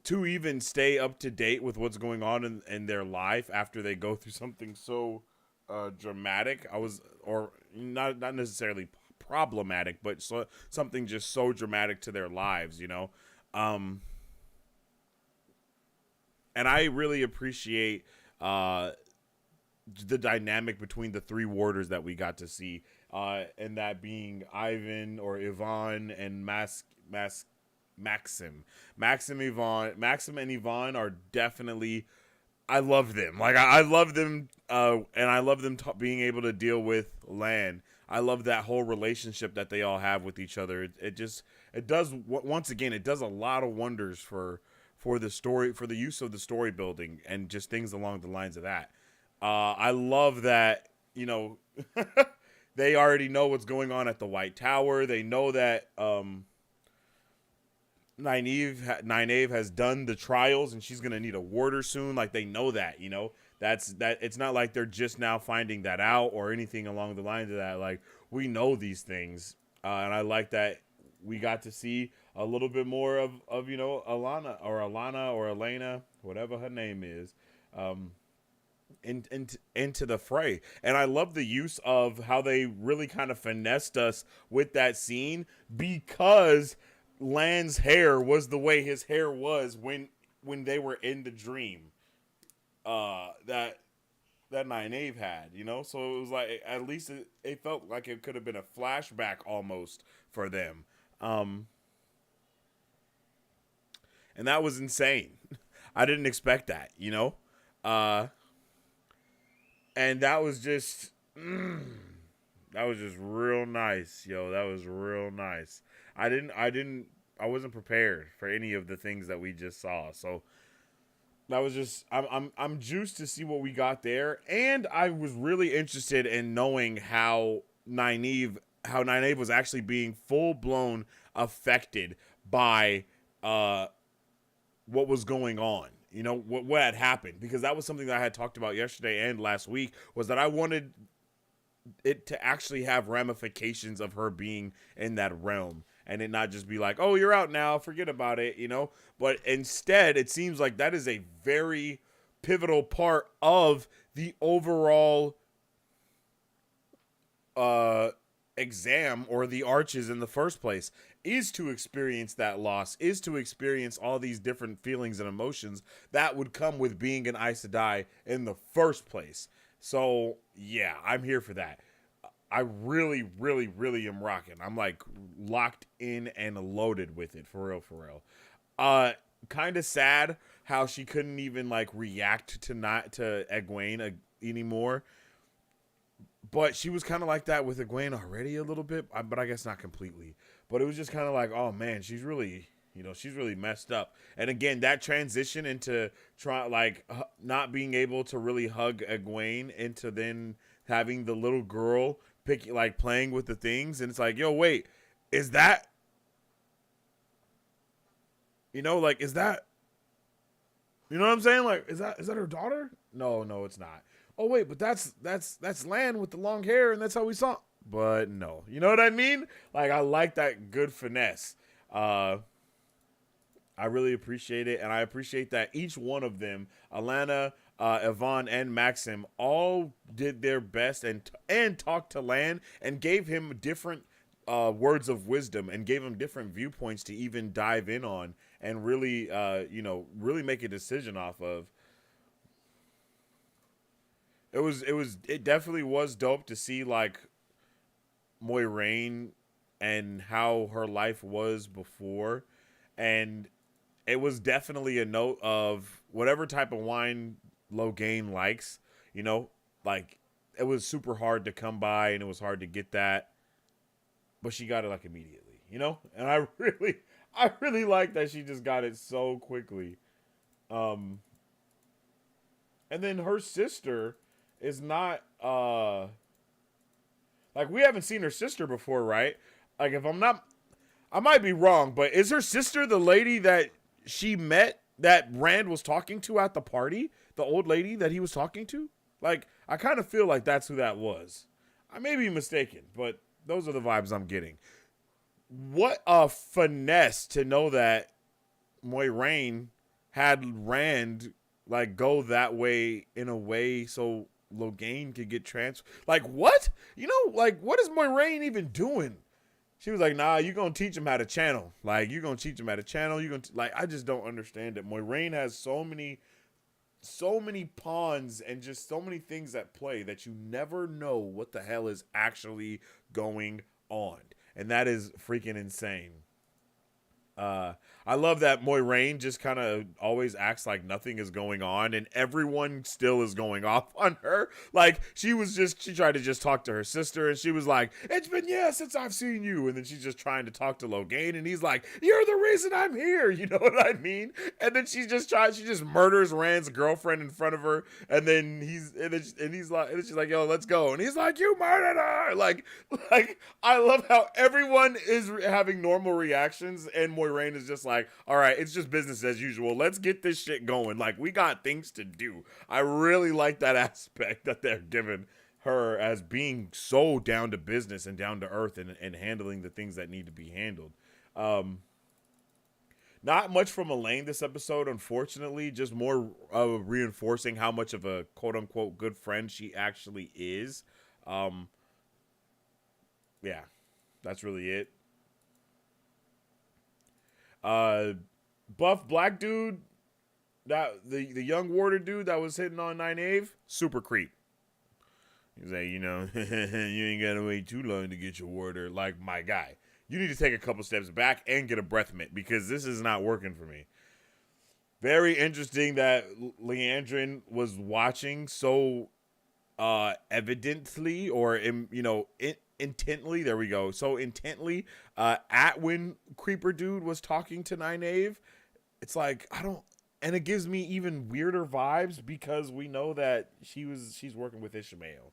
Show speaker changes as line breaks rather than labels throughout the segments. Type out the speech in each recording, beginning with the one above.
to even stay up to date with what's going on in their life after they go through something so dramatic. Or not necessarily problematic, but something just so dramatic to their lives, you know. Um, and I really appreciate the dynamic between the three warders that we got to see, and that being Ivan or Yvonne and Maxim. Maxim and Yvonne are definitely. I love them. Like I love them, and I love them being able to deal with Lan. I love that whole relationship that they all have with each other. It does once again. It does a lot of wonders for the story, for the use of the story building and just things along the lines of that. I love that, you know, they already know what's going on at the White Tower. They know that Nynaeve has done the trials and she's gonna need a warder soon. Like they know that, you know. That it's not like they're just now finding that out or anything along the lines of that. Like we know these things, and I like that we got to see a little bit more of you know Alana or Elena, whatever her name is, into the fray. And I love the use of how they really kind of finessed us with that scene, because Lan's hair was the way his hair was when they were in the dream that Nynaeve had, you know. So it was like, at least it felt like it could have been a flashback almost for them, and that was insane. I didn't expect that, you know. And that was just real nice, yo. That was real nice. I wasn't prepared for any of the things that we just saw. So that was just, I'm juiced to see what we got there, and I was really interested in knowing how Nynaeve was actually being full blown affected by what was going on. You know, what had happened, because that was something that I had talked about yesterday and last week, was that I wanted it to actually have ramifications of her being in that realm, and it not just be like, oh, you're out now, forget about it, you know. But instead, it seems like that is a very pivotal part of the overall exam, or the arches in the first place, is to experience that loss, is to experience all these different feelings and emotions that would come with being an Aes Sedai in the first place. So yeah, I'm here for that. I really, really, really am rocking. I'm like locked in and loaded with it, for real, for real. Kind of sad how she couldn't even like react to Egwene anymore. But she was kind of like that with Egwene already a little bit, but I guess not completely. But it was just kind of like, oh man, she's really messed up. And again, that transition into not being able to really hug Egwene, into then having the little girl playing with the things, and it's like, yo, wait, is that, is that, you know what I'm saying? Like, is that her daughter? No, it's not. Oh wait, but that's Lan with the long hair, and that's how we saw. But no, you know what I mean? Like, I like that good finesse. I really appreciate it, and I appreciate that each one of them, Alana, Yvonne, and Maxim, all did their best and talked to Lan and gave him different words of wisdom, and gave him different viewpoints to even dive in on, and really, really make a decision off of. It definitely was dope to see like Moiraine and how her life was before, and it was definitely a note of whatever type of wine Logain likes, like it was super hard to come by, and it was hard to get that, but she got it like immediately, and I really like that she just got it so quickly. And then her sister is not like, we haven't seen her sister before, right? Like, if I'm not, I might be wrong, but is her sister the lady that she met, that Rand was talking to at the party? The old lady that he was talking to? Like, I kind of feel like that's who that was. I may be mistaken, but those are the vibes I'm getting. What a finesse to know that Moiraine had Rand like go that way in a way so Logain could get transferred. Like what? You know, like what is Moiraine even doing? She was like, nah, you gonna teach him how to channel. Like you gonna teach him how to channel. You gonna like I just don't understand it. Moiraine has so many pawns and just so many things at play that you never know what the hell is actually going on. And that is freaking insane. I love that Moiraine just kind of always acts like nothing is going on, and everyone still is going off on her. Like she tried to just talk to her sister, and she was like, "It's been years since I've seen you," and then she's just trying to talk to Logain, and he's like, "You're the reason I'm here," you know what I mean? And then she just murders Rand's girlfriend in front of her, and then she's like, "Yo, let's go," and he's like, "You murdered her!" Like I love how everyone is having normal reactions, and Moiraine is just like, all right, it's just business as usual. Let's get this shit going. Like, we got things to do. I really like that aspect that they're giving her as being so down to business and down to earth and handling the things that need to be handled. Not much from Elaine this episode, unfortunately. Just more reinforcing how much of a quote-unquote good friend she actually is. Yeah, that's really it. Buff black dude, that the young warder dude that was hitting on Nynaeve, super creep. He's like, you know, you ain't gotta wait too long to get your warder. Like, my guy, you need to take a couple steps back and get a breath mint because this is not working for me. Very interesting that Liandrin was watching so evidently or intently, there we go, so intently at when Creeper dude was talking to Nynaeve. It's like and it gives me even weirder vibes because we know that she's working with Ishmael.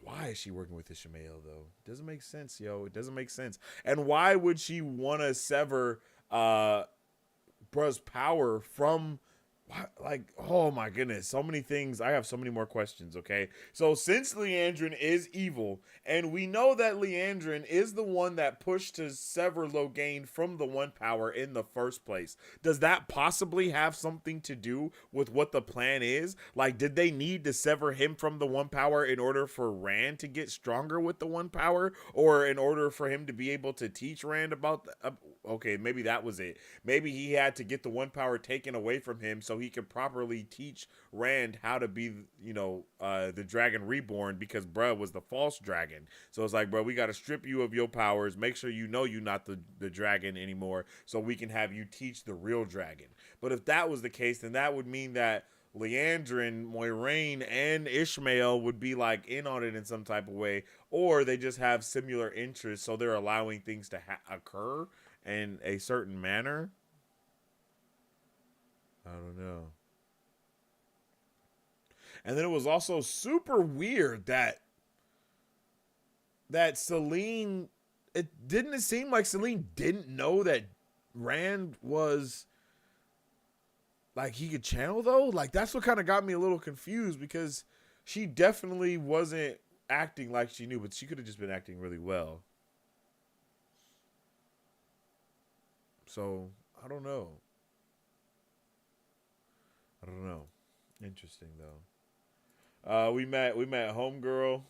Why is she working with Ishmael though? It doesn't make sense, yo. It doesn't make sense. And why would she want to sever Bruh's power from, like, oh my goodness, so many things. I have so many more questions, okay? So since Liandrin is evil, and we know that Liandrin is the one that pushed to sever Logain from the One Power in the first place, does that possibly have something to do with what the plan is? Like, did they need to sever him from the One Power in order for Rand to get stronger with the One Power? Or in order for him to be able to teach Rand about okay, maybe that was it. Maybe he had to get the One Power taken away from him so he could properly teach Rand how to be, the Dragon Reborn, because bruh was the false dragon. So it's like, bro, we got to strip you of your powers, make sure you know you're not the dragon anymore, so we can have you teach the real dragon. But if that was the case, then that would mean that Liandrin, Moiraine, and Ishmael would be like in on it in some type of way, or they just have similar interests, so they're allowing things to occur in a certain manner. I don't know. And then it was also super weird that Selene, it seem like Selene didn't know that Rand was, like, he could channel though? Like, that's what kind of got me a little confused, because she definitely wasn't acting like she knew, but she could have just been acting really well. So, I don't know. Interesting though. We met Homegirl.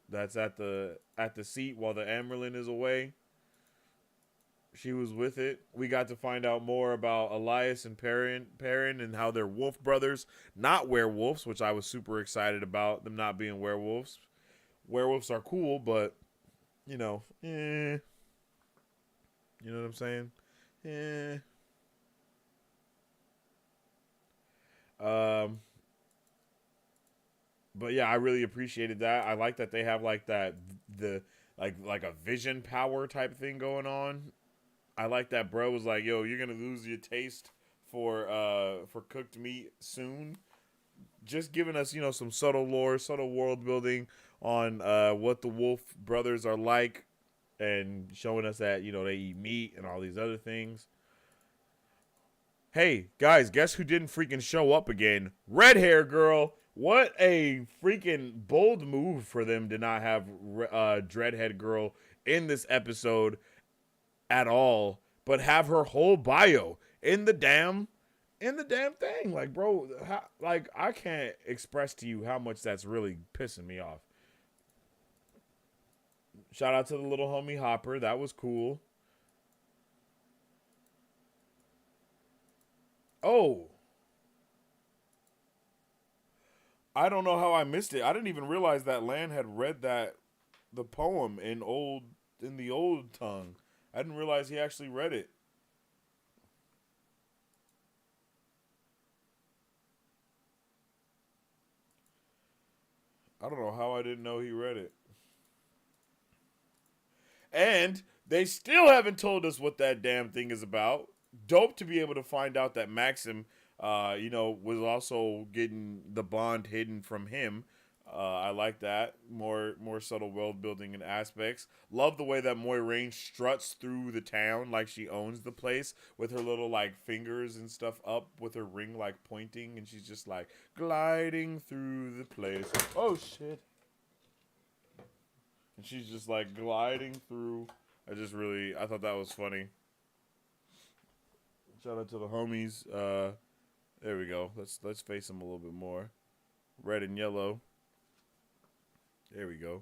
That's at the seat while the Amerlin is away. She was with it. We got to find out more about Elias and Perrin and how they're wolf brothers, not werewolves, which I was super excited about them not being werewolves. Werewolves are cool, but you know what I'm saying? But yeah, I really appreciated that. I like that they have like that like a vision power type thing going on. I like that bro was like, yo, you're gonna lose your taste for cooked meat soon. Just giving us, some subtle lore, subtle world building on what the Wolf brothers are like, and showing us that, they eat meat and all these other things. Hey, guys, guess who didn't freaking show up again? Red hair girl. What a freaking bold move for them to not have Dreadhead girl in this episode at all. but have her whole bio in the damn thing. Like, bro, like I can't express to you how much that's really pissing me off. Shout out to the little homie Hopper. That was cool. Oh, I don't know how I missed it. I didn't even realize that Lan had read the poem in the old tongue. I didn't realize he actually read it. I don't know how I didn't know he read it. And they still haven't told us what that damn thing is about. Dope to be able to find out that Maxim, was also getting the bond hidden from him. I like that. More subtle world building and aspects. Love the way that Moiraine struts through the town like she owns the place with her little like fingers and stuff up with her ring like pointing, and she's just like gliding through the place. Oh shit. And she's just like gliding through. I thought that was funny. Shout out to the homies. There we go. Let's face them a little bit more. Red and yellow. There we go.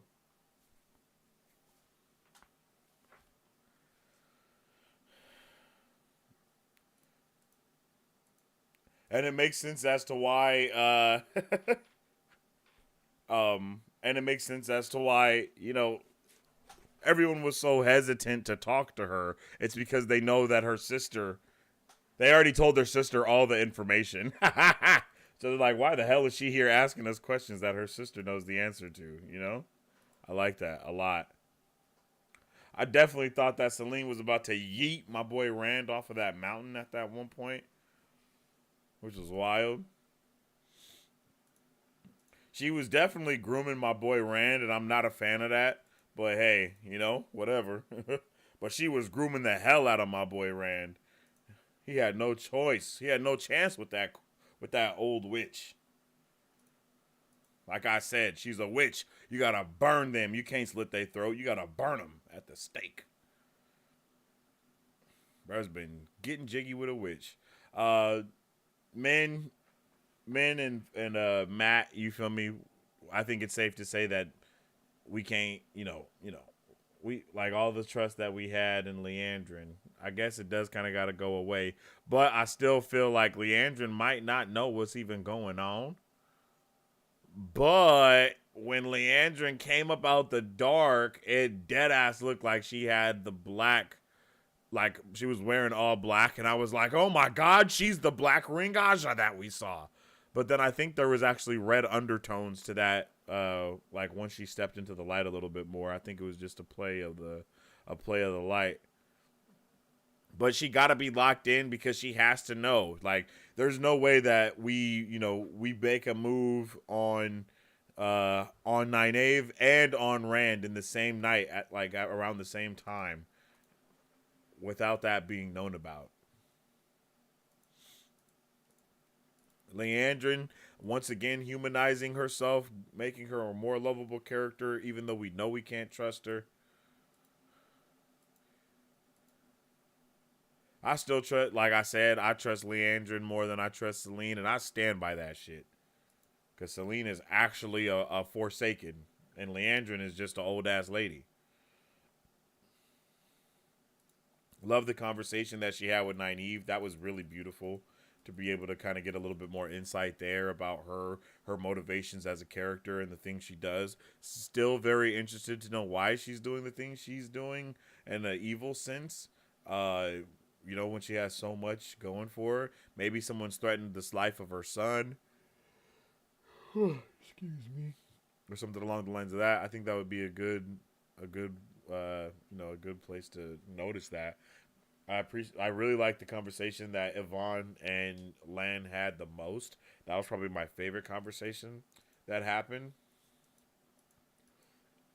And it makes sense as to why and it makes sense as to why, everyone was so hesitant to talk to her. It's because they know that they already told their sister all the information. So they're like, why the hell is she here asking us questions that her sister knows the answer to? I like that a lot. I definitely thought that Celine was about to yeet my boy Rand off of that mountain at that one point, which was wild. She was definitely grooming my boy Rand, and I'm not a fan of that. But hey, whatever. But she was grooming the hell out of my boy Rand. He had no choice. He had no chance with that old witch. Like I said, she's a witch. You gotta burn them. You can't slit their throat. You gotta burn them at the stake. Bro's been getting jiggy with a witch. Men, men and Matt, you feel me? I think it's safe to say that we can't, we like all the trust that we had in Liandrin. I guess it does kind of got to go away, but I still feel like Liandrin might not know what's even going on. But when Liandrin came up out the dark, it dead ass looked like she had the black, like she was wearing all black, and I was like, oh my god, she's the black Ring Aja that we saw. But then I think there was actually red undertones to that. Like once she stepped into the light a little bit more, I think it was just a play of the light. But she got to be locked in because she has to know. Like, there's no way that we make a move on Nynaeve and on Rand in the same night at around the same time without that being known about. Liandrin, once again, humanizing herself, making her a more lovable character, even though we know we can't trust her. I still trust, like I said, I trust Liandrin more than I trust Celine, and I stand by that shit. Because Celine is actually a Forsaken, and Liandrin is just an old ass lady. Love the conversation that she had with Nynaeve. That was really beautiful to be able to kind of get a little bit more insight there about her motivations as a character and the things she does. Still very interested to know why she's doing the things she's doing in an evil sense. When she has so much going for her. Maybe someone's threatened this life of her son. Excuse me. Or something along the lines of that. I think that would be a good place to notice that. I really like the conversation that Yvonne and Lan had the most. That was probably my favorite conversation that happened.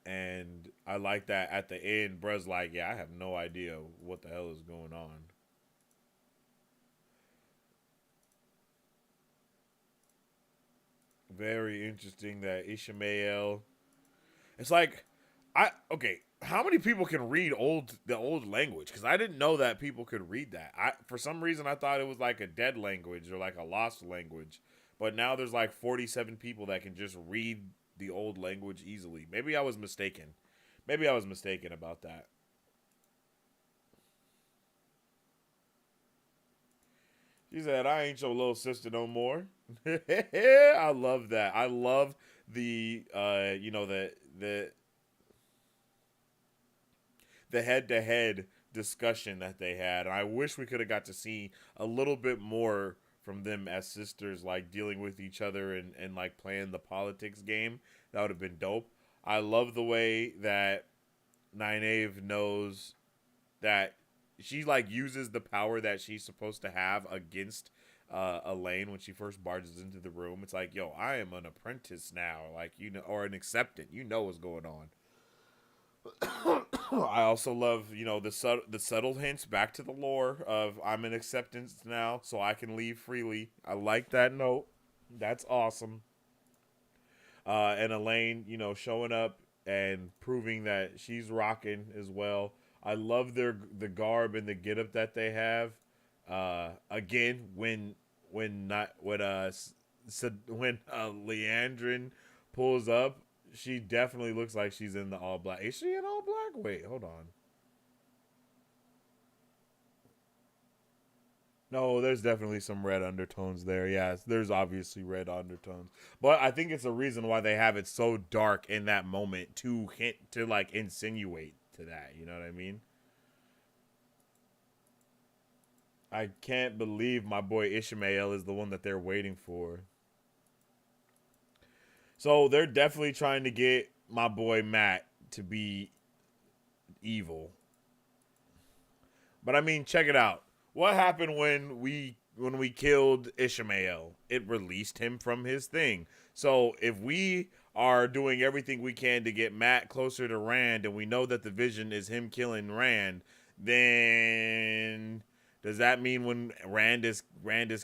And I like that at the end, bruh's like, yeah, I have no idea what the hell is going on. Very interesting that Ishmael. It's like Okay. How many people can read the old language? Because I didn't know that people could read that. For some reason I thought it was like a dead language or like a lost language. But now there's like 47 people that can just read the old language easily. Maybe I was mistaken. Maybe I was mistaken about that. She said, "I ain't your little sister no more." I love that. I love the the head to head discussion that they had. I wish we could have got to see a little bit more from them as sisters, like dealing with each other and like playing the politics game. That would have been dope. I love the way that Nynaeve knows that she like uses the power that she's supposed to have against Elaine when she first barges into the room. It's like, yo, I am an apprentice now, like or an acceptant. You know what's going on. I also love, the subtle hints back to the lore of I'm in acceptance now, so I can leave freely. I like that note. That's awesome. And Elaine, showing up and proving that she's rocking as well. I love the garb and the getup that they have. Again, when not when when Liandrin pulls up, she definitely looks like she's in the all black. Is she in all black? Wait, hold on. No, there's definitely some red undertones there. Yes, there's obviously red undertones. But I think it's a reason why they have it so dark in that moment to hint to like insinuate to that. You know what I mean? I can't believe my boy Ishmael is the one that they're waiting for. So they're definitely trying to get my boy Matt to be evil. But I mean, check it out. What happened when we killed Ishmael? It released him from his thing. So if we are doing everything we can to get Matt closer to Rand, and we know that the vision is him killing Rand, then does that mean when Rand is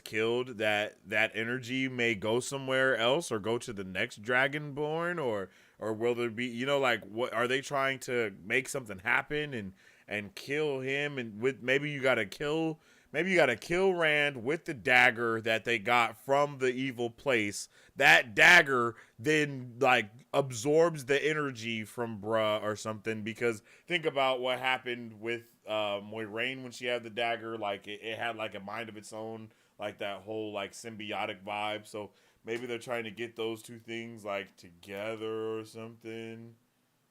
killed that energy may go somewhere else or go to the next Dragonborn, or will there be, like, what are they trying to make something happen and kill him, and with maybe you gotta kill Rand with the dagger that they got from the evil place. That dagger then like absorbs the energy from Bruh or something. Because think about what happened with Moiraine when she had the dagger. Like it had like a mind of its own, like that whole like symbiotic vibe. So maybe they're trying to get those two things like together or something.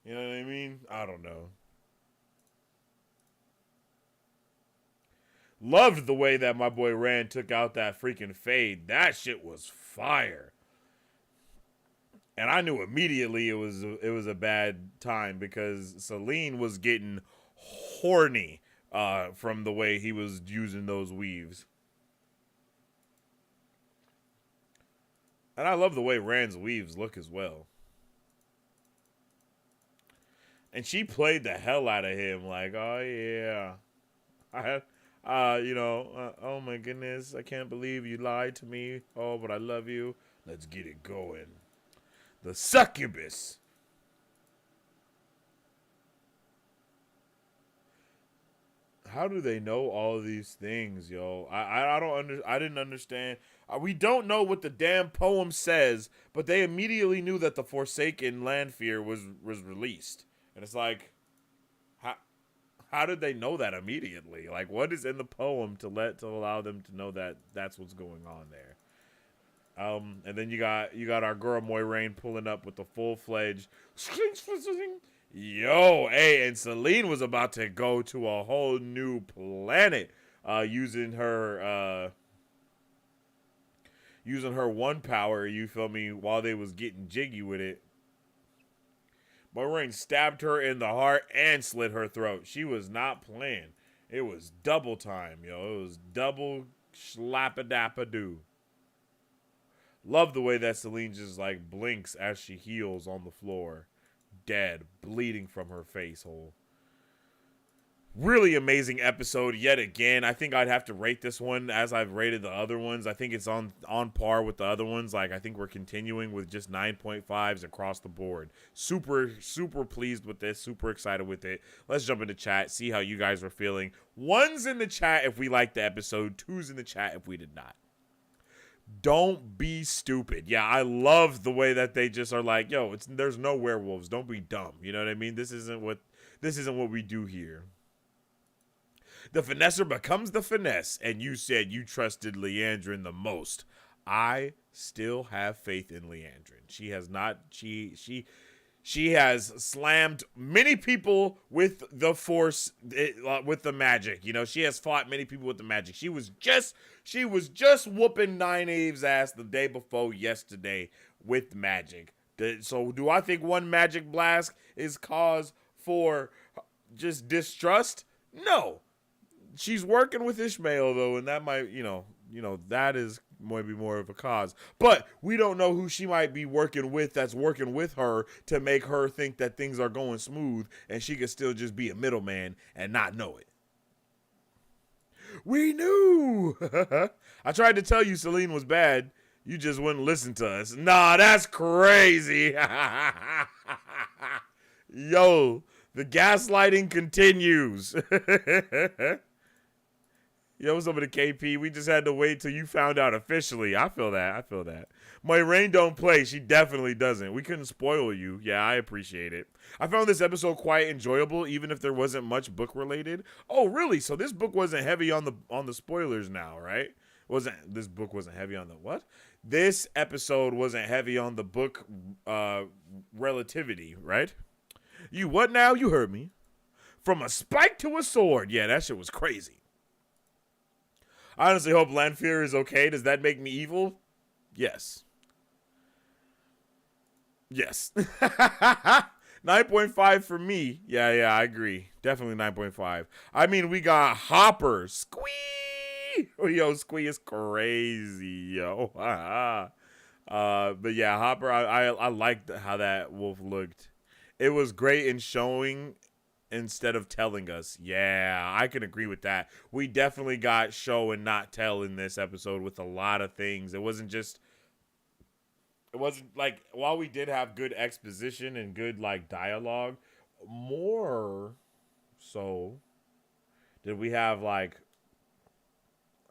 You know what I mean? I don't know. Loved the way that my boy Rand took out that freaking fade. That shit was fire. And I knew immediately it was a bad time because Celine was getting horny from the way he was using those weaves. And I love the way Rand's weaves look as well. And she played the hell out of him, like, oh yeah, I oh my goodness, I can't believe you lied to me. Oh, but I love you. Let's get it going. The succubus. How do they know all of these things, yo? I didn't understand. We don't know what the damn poem says, but they immediately knew that the Forsaken Lanfear was released, and it's like, how how did they know that immediately? Like, what is in the poem to allow them to know that that's what's going on there? And then you got our girl Moiraine pulling up with the full fledged yo, hey, and Celine was about to go to a whole new planet, using her one power. You feel me? While they was getting jiggy with it, Moiraine stabbed her in the heart and slit her throat. She was not playing. It was double time, yo. It was double slap-a-dap-a-doo. Love the way that Celine just like blinks as she heals on the floor, dead, bleeding from her face hole. Really amazing episode yet again. I think I'd have to rate this one as I've rated the other ones. I think it's on par with the other ones. Like, I think we're continuing with just 9.5s across the board. Super pleased with this. Super excited with it. Let's jump into chat, see how you guys are feeling. 1's in the chat if we liked the episode. 2's in the chat if we did not. Don't be stupid. Yeah, I love the way that they just are like, yo, there's no werewolves. Don't be dumb. You know what I mean? This isn't what we do here. The finesser becomes the finesse, and you said you trusted Liandrin the most. I still have faith in Liandrin. She has not. She has slammed many people with the force, with the magic. You know, she has fought many people with the magic. She was just whooping Nynaeve's ass the day before yesterday with magic. So do I think one magic blast is cause for just distrust? No. She's working with Ishmael though, and that might, that is maybe more of a cause. But we don't know who she might be working with that's working with her to make her think that things are going smooth, and she could still just be a middleman and not know it. We knew. I tried to tell you Celine was bad. You just wouldn't listen to us. Nah, that's crazy. Yo, the gaslighting continues. Yo, what's up with the KP? We just had to wait till you found out officially. I feel that. Moiraine don't play. She definitely doesn't. We couldn't spoil you. Yeah, I appreciate it. I found this episode quite enjoyable, even if there wasn't much book related. Oh, really? So this book wasn't heavy on the spoilers now, right? This book wasn't heavy on the what? This episode wasn't heavy on the book relativity, right? You what now? You heard me. From a spike to a sword. Yeah, that shit was crazy. I honestly hope Lanfear is okay. Does that make me evil? Yes. 9.5 for me. Yeah, I agree. Definitely 9.5. I mean, we got Hopper. Squee! Oh, yo, Squee is crazy, yo. But yeah, Hopper, I liked how that wolf looked. It was great in showing instead of telling us. Yeah, I can agree with that. We definitely got show and not tell in this episode with a lot of things. It wasn't like, while we did have good exposition and good like dialogue, more so did we have like,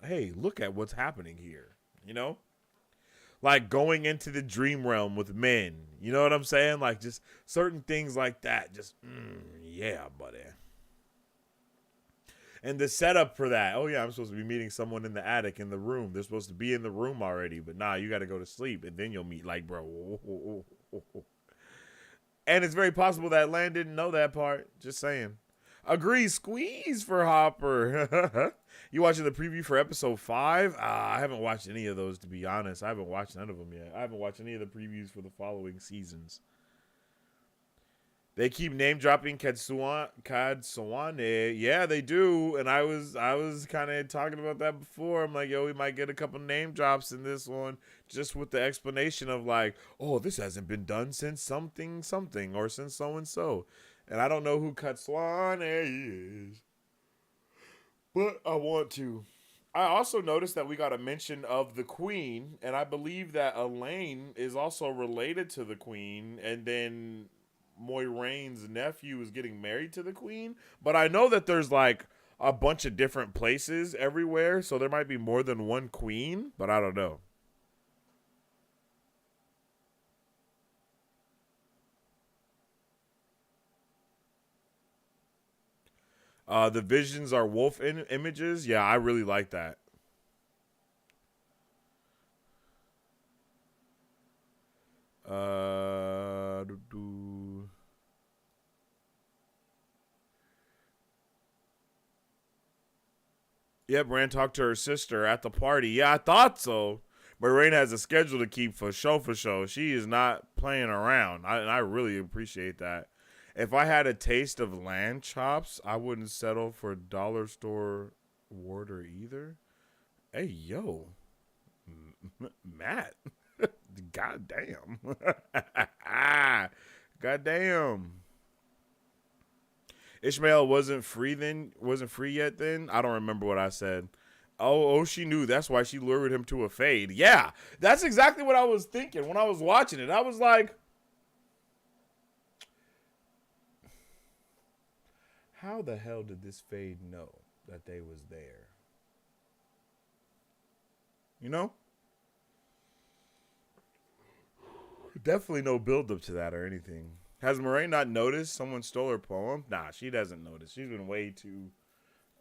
hey, look at what's happening here, like going into the dream realm with men. You know what I'm saying? Like just certain things like that. Just, yeah, buddy. And the setup for that. Oh, yeah, I'm supposed to be meeting someone in the attic in the room. They're supposed to be in the room already. But nah, you got to go to sleep. And then you'll meet. Like, bro. And it's very possible that Lan didn't know that part. Just saying. Agree. Squeeze for Hopper. You watching the preview for episode 5? I haven't watched any of those, to be honest. I haven't watched none of them yet. I haven't watched any of the previews for the following seasons. They keep name dropping Kadsuane. Yeah, they do. And I was kind of talking about that before. I'm like, yo, we might get a couple name drops in this one, just with the explanation of like, oh, this hasn't been done since something or since so and so. And I don't know who Kadsuane is, but I want to. I also noticed that we got a mention of the queen, and I believe that Elaine is also related to the queen, and then Moiraine's nephew is getting married to the queen. But I know that there's like a bunch of different places everywhere, so there might be more than one queen, but I don't know. The visions are wolf images. Yeah, I really like that. Yep, Rand talked to her sister at the party. Yeah, I thought so. Moiraine has a schedule to keep for show. She is not playing around. I really appreciate that. If I had a taste of lamb chops, I wouldn't settle for dollar store warder either. Hey, yo. Matt. God damn. God damn. Ishmael wasn't free then, wasn't free yet then? I don't remember what I said. Oh, she knew. That's why she lured him to a fade. Yeah, that's exactly what I was thinking when I was watching it. I was like, how the hell did this fade know that they was there? You know? Definitely no build up to that or anything. Has Moiraine not noticed someone stole her poem? Nah, she doesn't notice. She's been way too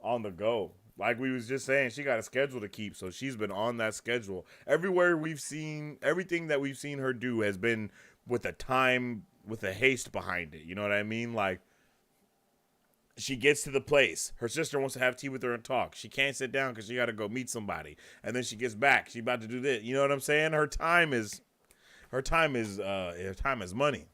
on the go. Like we was just saying, she got a schedule to keep, so she's been on that schedule. Everywhere we've seen, everything that we've seen her do has been with a time, with a haste behind it. You know what I mean? Like, she gets to the place. Her sister wants to have tea with her and talk. She can't sit down because she got to go meet somebody. And then she gets back. She about to do this. You know what I'm saying? Her time is money.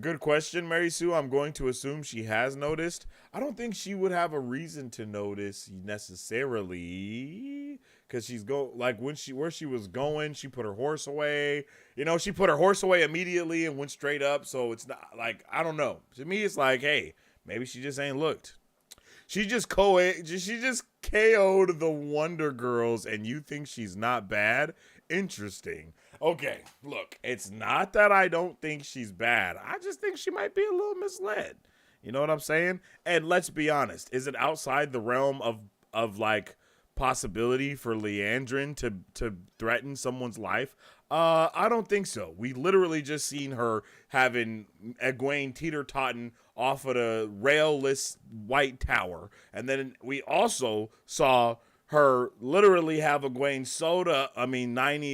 Good question, Mary Sue. I'm going to assume she has noticed. I don't think she would have a reason to notice necessarily, because she's like where she was going, she put her horse away. You know, she put her horse away immediately and went straight up. So it's not like, I don't know. To me, it's like, hey, maybe she just ain't looked. She just KO'd the Wonder Girls, and you think she's not bad? Interesting. Okay, look, it's not that I don't think she's bad. I just think she might be a little misled. You know what I'm saying? And let's be honest, is it outside the realm of like possibility for Liandrin to threaten someone's life? I don't think so. We literally just seen her having Egwene teeter-totting off of the railless White Tower. And then we also saw her literally have Nynaeve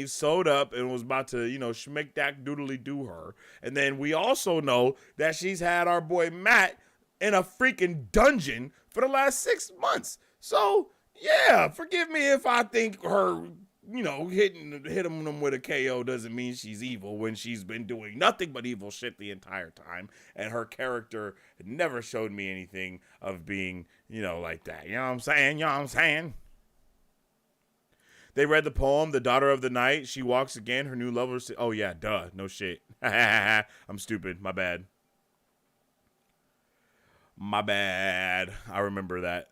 sewed up and was about to, schmick that doodly do her. And then we also know that she's had our boy Matt in a freaking dungeon for the last 6 months. So, yeah, forgive me if I think her, hitting them with a KO doesn't mean she's evil when she's been doing nothing but evil shit the entire time. And her character never showed me anything of being, like that. You know what I'm saying? They read the poem, The Daughter of the Night. She walks again. Her new lover. Oh, yeah, duh. No shit. I'm stupid. My bad. I remember that.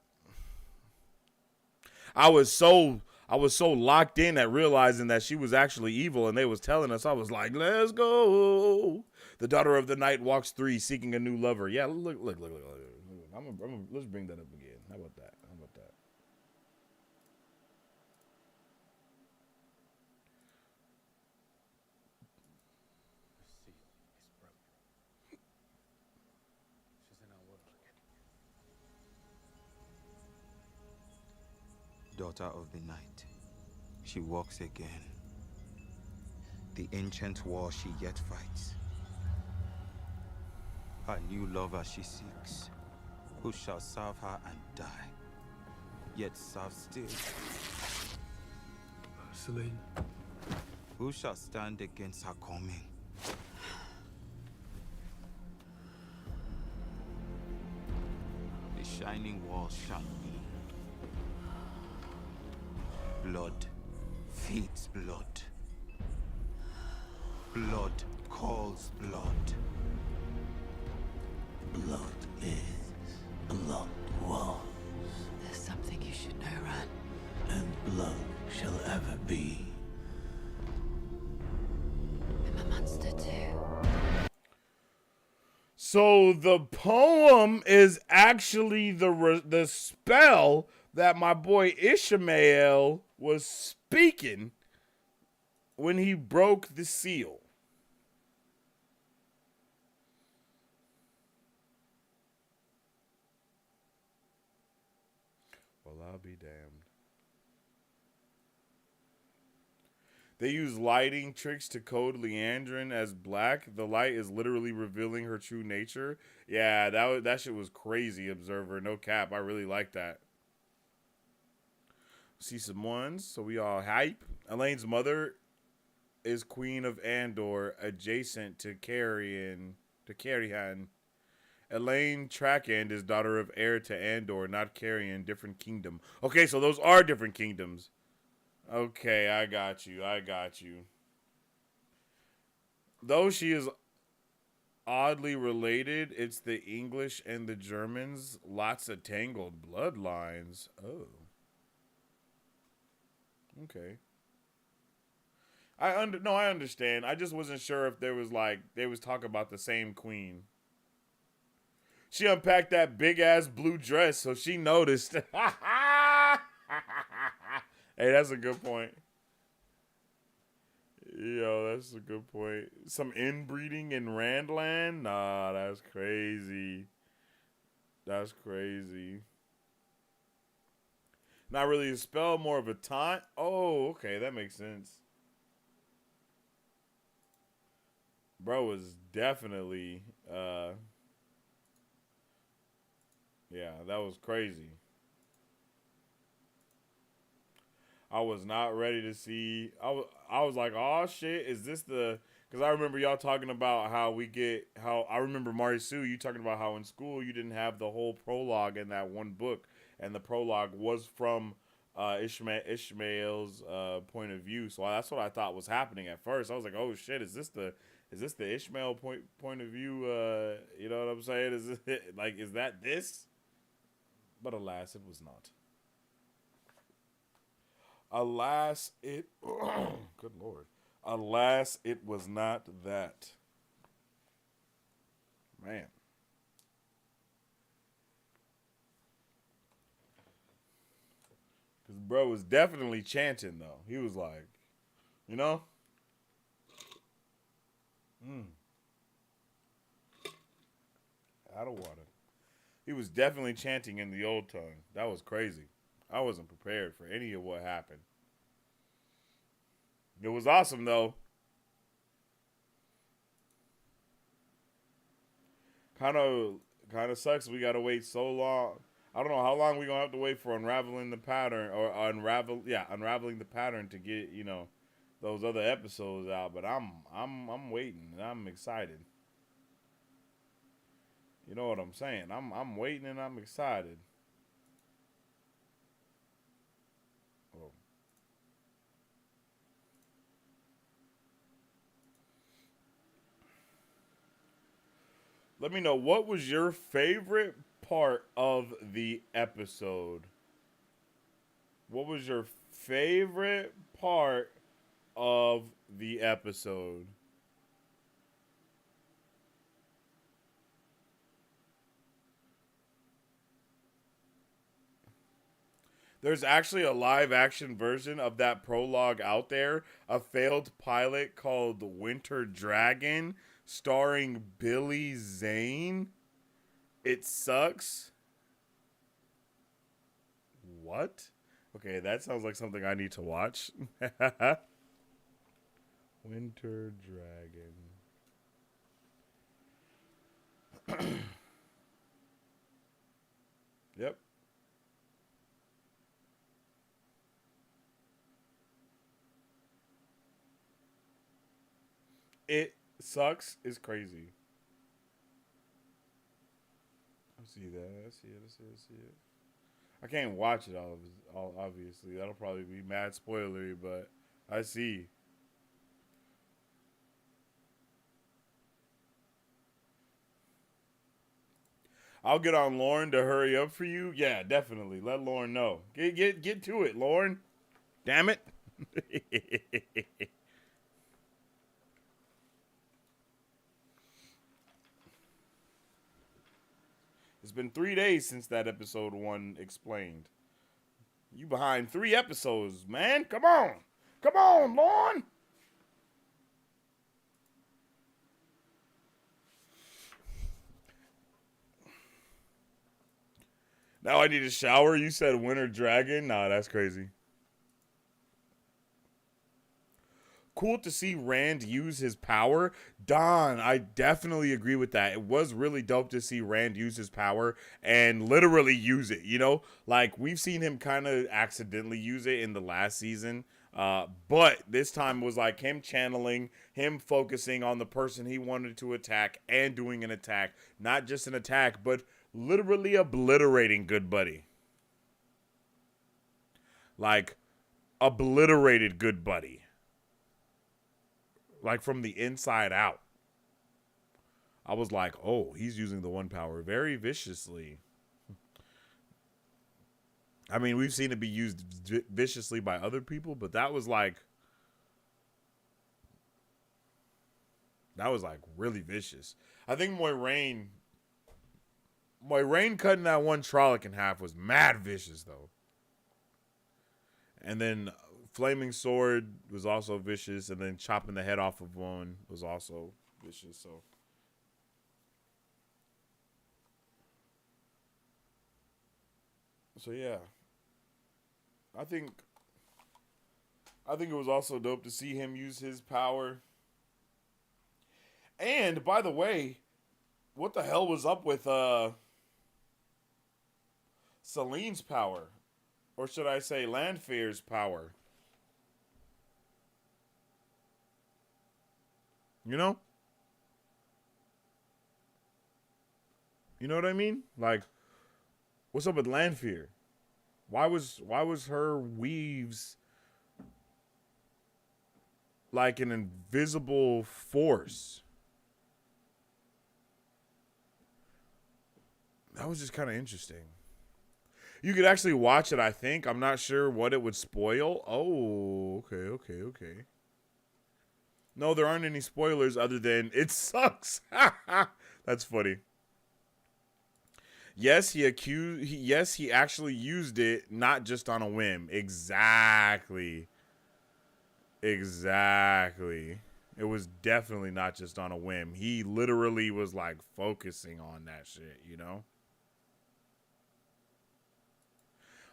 I was so locked in at realizing that she was actually evil and they was telling us. I was like, let's go. The Daughter of the Night walks 3, seeking a new lover. Yeah, look. Let's bring that up again. How about that?
Daughter of the night, she walks again. The ancient war she yet fights. Her new lover she seeks, who shall serve her and die, yet serve still.
Celine.
Who shall stand against her coming? The shining wall shall be. Blood feeds blood. Blood calls blood.
Blood is, blood was.
There's something you should know, Ran.
And blood shall ever be.
I'm a monster too.
So the poem is actually the spell that my boy Ishmael was speaking when he broke the seal. Well, I'll be damned. They use lighting tricks to code Liandrin as black. The light is literally revealing her true nature. Yeah, that shit was crazy, Observer. No cap. I really like that. See some ones, so we all hype. Elaine's mother is Queen of Andor, adjacent to Carrion. Elaine Trackend is daughter of heir to Andor, not Carrion, different kingdom. Okay, so those are different kingdoms. Okay, I got you. Though she is oddly related. It's the English and the Germans. Lots of tangled bloodlines. Oh. Okay. I understand. I just wasn't sure if there was like they was talking about the same queen. She unpacked that big ass blue dress, so she noticed. Hey, that's a good point. Yo, that's a good point. Some inbreeding in Randland? Nah, that's crazy. That's crazy. Not really a spell, more of a taunt. Oh, okay, that makes sense. Bro was definitely, yeah, that was crazy. I was not ready to see. I was like, oh shit, is this the? Because I remember y'all talking about how I remember Marisu, you talking about how in school you didn't have the whole prologue in that one book, and the prologue was from Ishmael's point of view. So that's what I thought was happening at first. I was like, oh shit, is this the Ishmael point of view? You know what I'm saying? Is that this? But alas, it was not. Alas, it. Good lord. Alas, it was not that. Man. Because bro was definitely chanting, though. He was like, you know? Out of water. He was definitely chanting in the old tongue. That was crazy. I wasn't prepared for any of what happened. It was awesome, though. Kind of sucks we gotta wait so long. I don't know how long we gonna have to wait for unraveling the pattern or unraveling the pattern to get, you know, those other episodes out. But I'm waiting and I'm excited. You know what I'm saying? I'm waiting and I'm excited. Oh. Let me know, what was your favorite part of the episode? What was your favorite part of the episode? There's actually a live action version of that prologue out there, a failed pilot called Winter Dragon, starring Billy Zane. It sucks. What? Okay, that sounds like something I need to watch. Winter Dragon. Yep. It sucks is crazy. I see that. I see it. I can't watch it all obviously. That'll probably be mad spoilery, but I see. I'll get on Lauren to hurry up for you. Yeah, definitely. Let Lauren know. Get to it, Lauren. Damn it. It's been 3 days since that episode 1 explained. You behind 3 episodes, man. Come on. Come on, Lauren. Now I need a shower. You said Winter Dragon? Nah, that's crazy. Cool to see Rand use his power. Don, I definitely agree with that. It was really dope to see Rand use his power and literally use it, you know? Like, we've seen him kind of accidentally use it in the last season. But this time was like him channeling, him focusing on the person he wanted to attack and doing an attack. Not just an attack, but literally obliterating Good Buddy. Like, obliterated Good Buddy. Like from the inside out. I was like, oh, he's using the one power very viciously. I mean, we've seen it be used viciously by other people, but that was like really vicious. I think Moiraine cutting that one Trolloc in half was mad vicious though. And then Flaming Sword was also vicious, and then chopping the head off of one was also vicious. So yeah. I think it was also dope to see him use his power. And by the way, what the hell was up with Celene's power? Or should I say Lanfear's power? You know? You know what I mean? Like, what's up with Lanfear? Why was her weaves like an invisible force? That was just kind of interesting. You could actually watch it, I think. I'm not sure what it would spoil. Oh, okay. No, there aren't any spoilers other than it sucks. That's funny. Yes, he actually used it, not just on a whim. Exactly. It was definitely not just on a whim. He literally was like focusing on that shit, you know?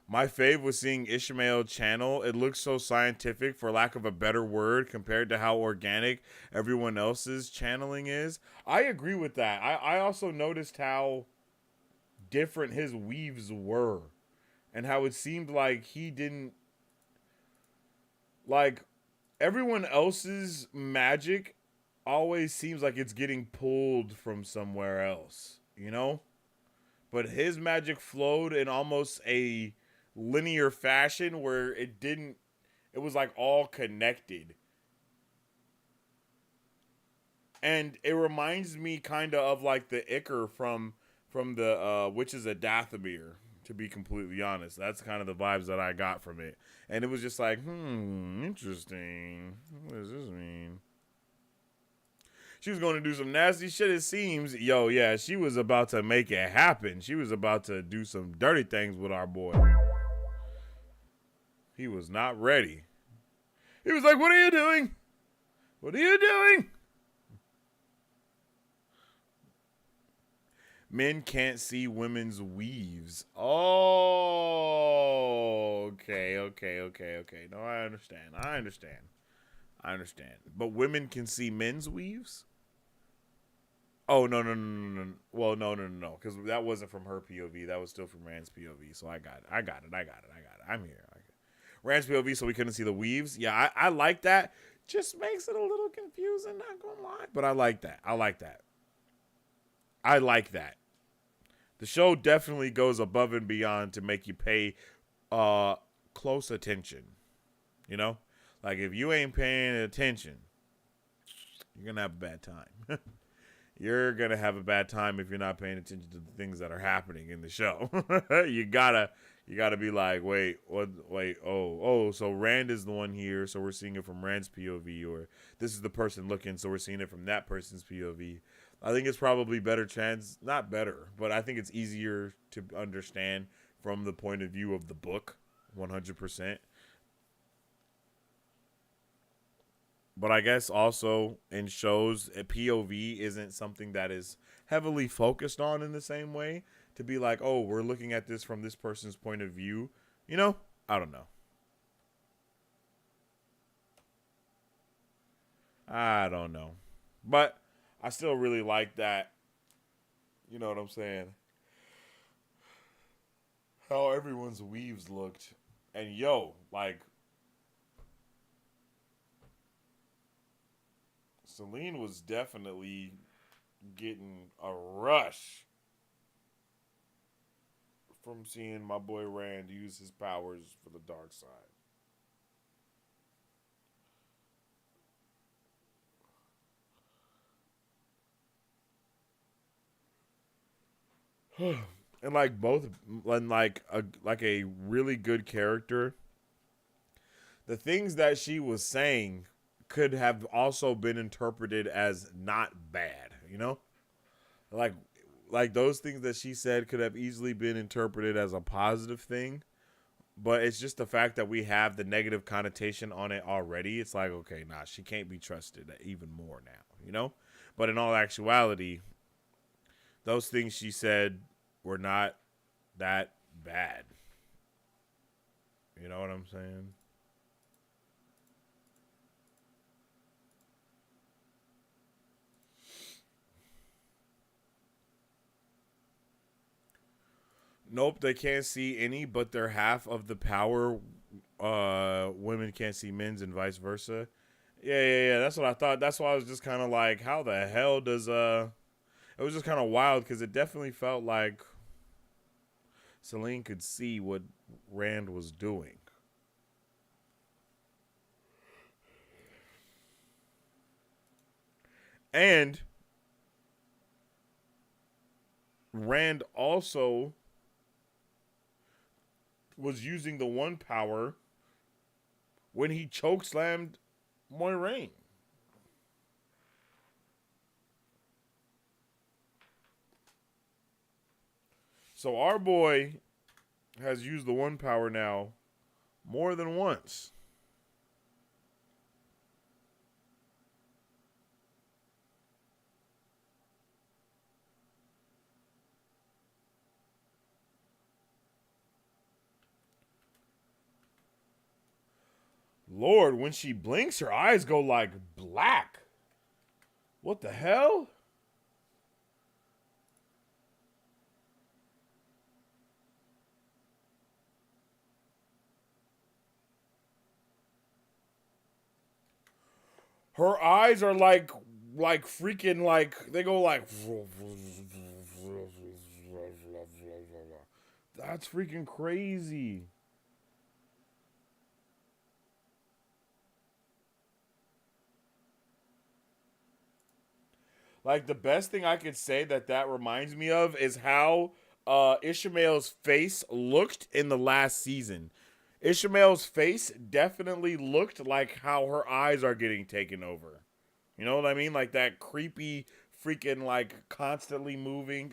My fave was seeing Ishmael channel. It looks so scientific, for lack of a better word, compared to how organic everyone else's channeling is. I agree with that. I also noticed how different his weaves were, and how it seemed like he didn't, like, everyone else's magic always seems like it's getting pulled from somewhere else, you know? But his magic flowed in almost a linear fashion where it was like all connected. And it reminds me kind of like the Ichor from the Witches of Dathomir, to be completely honest. That's kind of the vibes that I got from it. And it was just like, interesting. What does this mean? She was going to do some nasty shit, it seems. Yo, yeah, she was about to make it happen. She was about to do some dirty things with our boy. He was not ready. He was like, what are you doing? What are you doing? Men can't see women's weaves. Oh, okay. No, I understand. But women can see men's weaves? Oh, no. Well, no. Because that wasn't from her POV. That was still from Rand's POV. So I got it. I'm here. Rand's POV, so we couldn't see the weaves. Yeah, I like that. Just makes it a little confusing, not gonna lie. But I like that. The show definitely goes above and beyond to make you pay close attention. You know? Like, if you ain't paying attention, you're going to have a bad time. You're going to have a bad time if you're not paying attention to the things that are happening in the show. You gotta be like, wait, so Rand is the one here, so we're seeing it from Rand's POV, or this is the person looking, so we're seeing it from that person's POV. I think it's probably not better, but I think it's easier to understand from the point of view of the book, 100%. But I guess also in shows, a POV isn't something that is heavily focused on in the same way, to be like, oh, we're looking at this from this person's point of view. You know? I don't know. But I still really like that. You know what I'm saying? How everyone's weaves looked. And yo, like, Selene was definitely getting a rush from seeing my boy Rand use his powers for the dark side. And like both, and like a really good character. The things that she was saying could have also been interpreted as not bad, you know? Like those things that she said could have easily been interpreted as a positive thing, but it's just the fact that we have the negative connotation on it already. It's like, okay, nah, she can't be trusted even more now, you know? But in all actuality, those things she said were not that bad. You know what I'm saying? Nope, they can't see any, but they're half of the power. Women can't see men's and vice versa. Yeah. That's what I thought. That's why I was just kind of like, how the hell does It was just kind of wild because it definitely felt like Celine could see what Rand was doing. And Rand also was using the one power when he chokeslammed Moiraine. So our boy has used the one power now more than once. Lord, when she blinks, her eyes go like black. What the hell? Her eyes are like freaking like they go like that's freaking crazy. Like the best thing I could say that reminds me of is how Ishmael's face looked in the last season. Ishmael's face definitely looked like how her eyes are getting taken over. You know what I mean? Like that creepy freaking like constantly moving.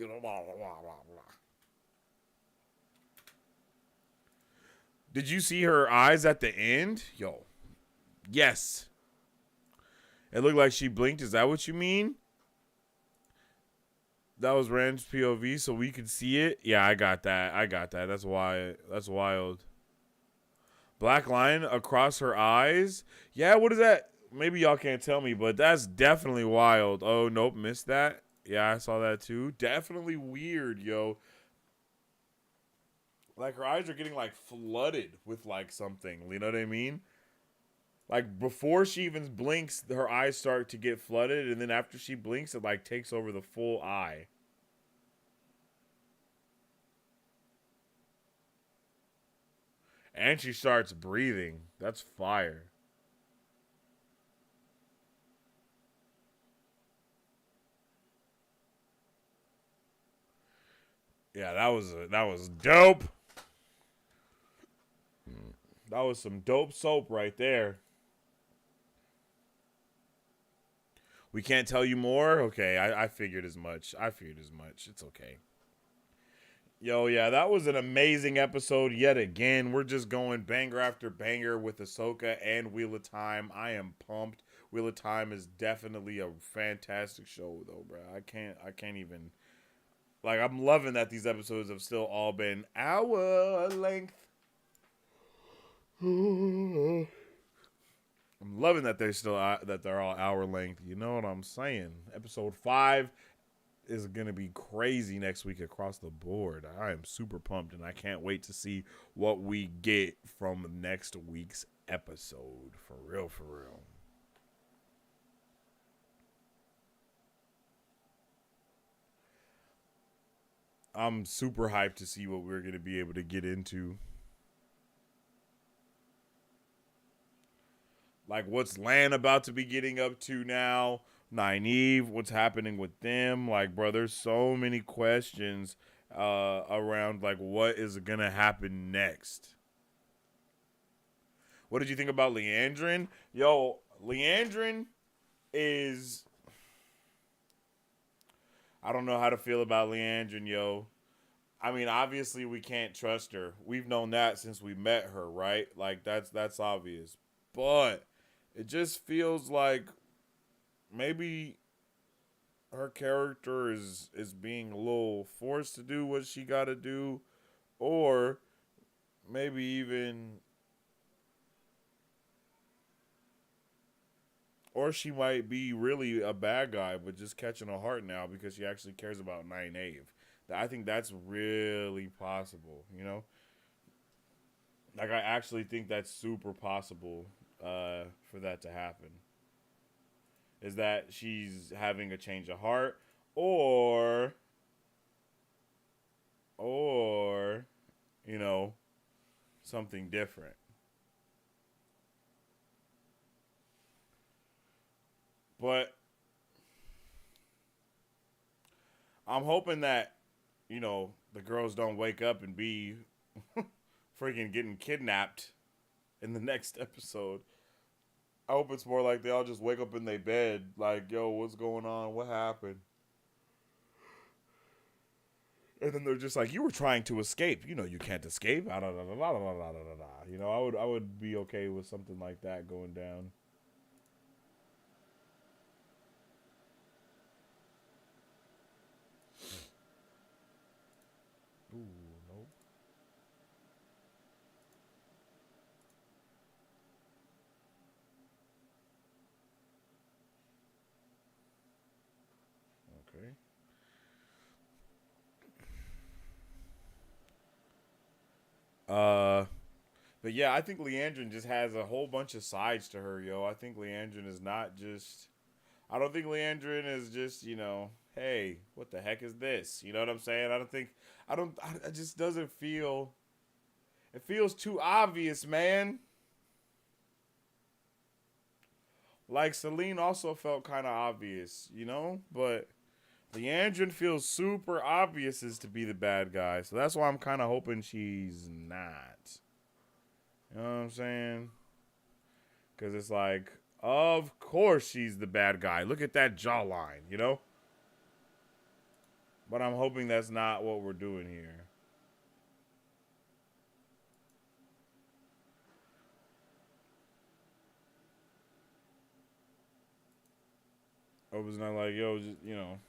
Did you see her eyes at the end? Yo. Yes. It looked like she blinked. Is that what you mean? That was Rand's POV, so we could see it. Yeah, I got that. That's why. That's wild. Black line across her eyes. Yeah, what is that? Maybe y'all can't tell me, but that's definitely wild. Oh, nope, missed that. Yeah, I saw that too. Definitely weird, yo. Like her eyes are getting like flooded with like something. You know what I mean? Like before she even blinks, her eyes start to get flooded, and then after she blinks, it like takes over the full eye. And she starts breathing. That's fire. Yeah, that was dope. That was some dope soap right there. We can't tell you more? Okay, I figured as much. It's okay. Yo, yeah, that was an amazing episode yet again. We're just going banger after banger with Ahsoka and Wheel of Time. I am pumped. Wheel of Time is definitely a fantastic show, though, bro. I can't even. Like, I'm loving that these episodes have still all been hour length. I'm loving that they're all hour length. You know what I'm saying? Episode 5 is gonna be crazy next week across the board. I am super pumped, and I can't wait to see what we get from next week's episode. For real, for real. I'm super hyped to see what we're gonna be able to get into. Like, what's Lan about to be getting up to now? Nynaeve, what's happening with them? Like, bro, there's so many questions around like what is gonna happen next. What did you think about Liandrin? Yo, Liandrin is, I don't know how to feel about Liandrin, yo. I mean, obviously we can't trust her. We've known that since we met her, right? Like that's obvious. But it just feels like maybe her character is being a little forced to do what she got to do, or maybe even, or she might be really a bad guy but just catching a heart now because she actually cares about Nynaeve. I think that's really possible, you know? Like, I actually think that's super possible for that to happen. Is that she's having a change of heart, or, you know, something different. But I'm hoping that, you know, the girls don't wake up and be freaking getting kidnapped in the next episode. I hope it's more like they all just wake up in their bed, like, yo, what's going on? What happened? And then they're just like, you were trying to escape. You know, you can't escape. You know, I would be okay with something like that going down. Ooh, nope. Okay. But yeah, I think Liandrin just has a whole bunch of sides to her, yo. I think Liandrin is not just. I don't think Liandrin is just, you know, hey, what the heck is this? You know what I'm saying? I don't think. I don't. It just doesn't feel. It feels too obvious, man. Like Celine also felt kind of obvious, you know, but Liandrin feels super obvious as to be the bad guy, so that's why I'm kind of hoping she's not. You know what I'm saying? Because it's like, of course she's the bad guy. Look at that jawline, you know? But I'm hoping that's not what we're doing here. I was not like, yo, just, you know.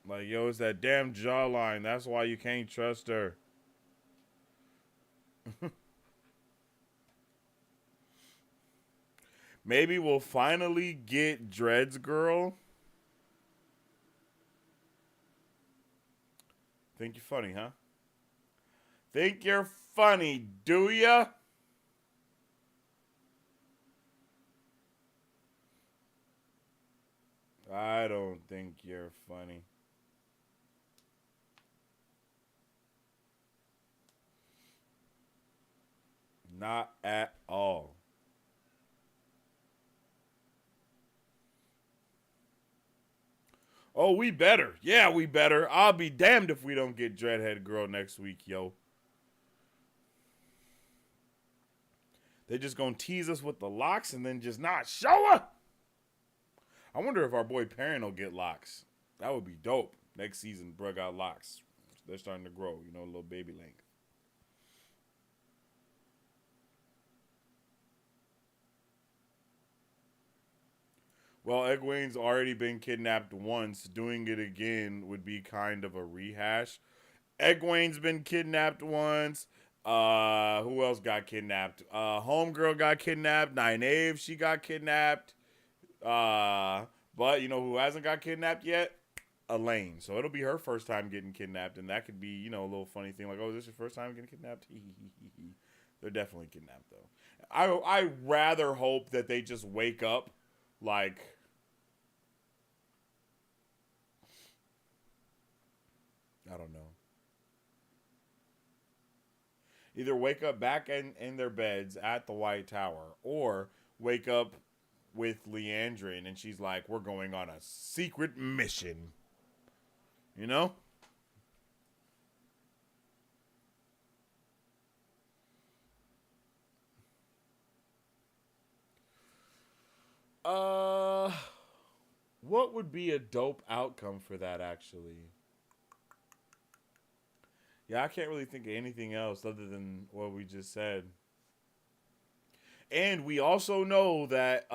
Like, yo, it's that damn jawline. That's why you can't trust her. Maybe we'll finally get Dread's girl. Think you're funny, huh? Think you're funny, do ya? I don't think you're funny. Not at all. Oh, we better. Yeah, we better. I'll be damned if we don't get Dreadhead Girl next week, yo. They just gonna tease us with the locks and then just not show her. I wonder if our boy Perrin will get locks. That would be dope. Next season, bro got locks. They're starting to grow, you know, a little baby length. Well, Egwene's already been kidnapped once. Doing it again would be kind of a rehash. Egwene's been kidnapped once. Who else got kidnapped? Homegirl got kidnapped. Nynaeve, she got kidnapped. But you know who hasn't got kidnapped yet? Elaine. So it'll be her first time getting kidnapped, and that could be, you know, a little funny thing like, oh, is this your first time getting kidnapped? They're definitely kidnapped though. I rather hope that they just wake up like, I don't know. Either wake up back in their beds at the White Tower, or wake up with Liandrin, and she's like, we're going on a secret mission. You know? What would be a dope outcome for that, actually? Yeah, I can't really think of anything else other than what we just said. And we also know that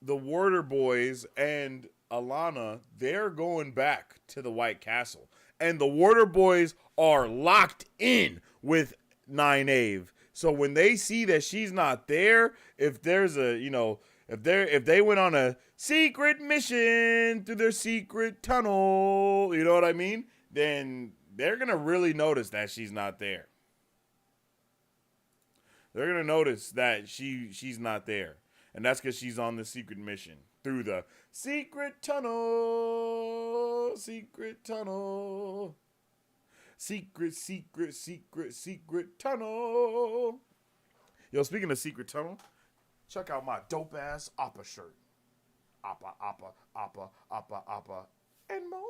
the Warder Boys and Alana, they're going back to the White Castle. And the Warder Boys are locked in with Nynaeve. So when they see that she's not there, if there's a, if they went on a secret mission through their secret tunnel, you know what I mean? Then they're going to really notice that she's not there. They're going to notice that she's not there. And that's because she's on the secret mission through the secret tunnel. Secret tunnel. Secret tunnel. Yo, speaking of secret tunnel, check out my dope ass Appa shirt. Appa, and Momo.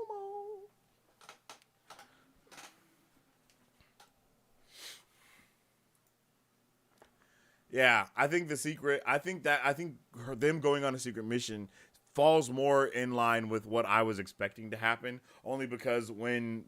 Yeah, I think them going on a secret mission falls more in line with what I was expecting to happen. Only because when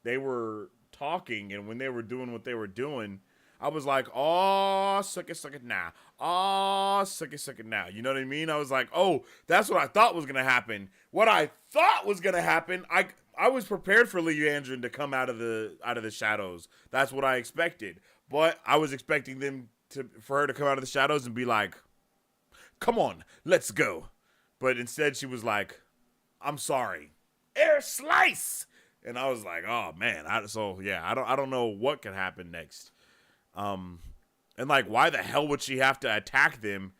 they were talking and when they were doing what they were doing, I was like, oh, suck it now. Oh, suck it now. You know what I mean? I was like, oh, that's what I thought was gonna happen. What I thought was gonna happen, I was prepared for Liandrin to come out of the shadows. That's what I expected. But I was expecting for her to come out of the shadows and be like, come on, let's go. But instead she was like, I'm sorry. Air slice. And I was like, oh man. I don't know what could happen next. And why the hell would she have to attack them?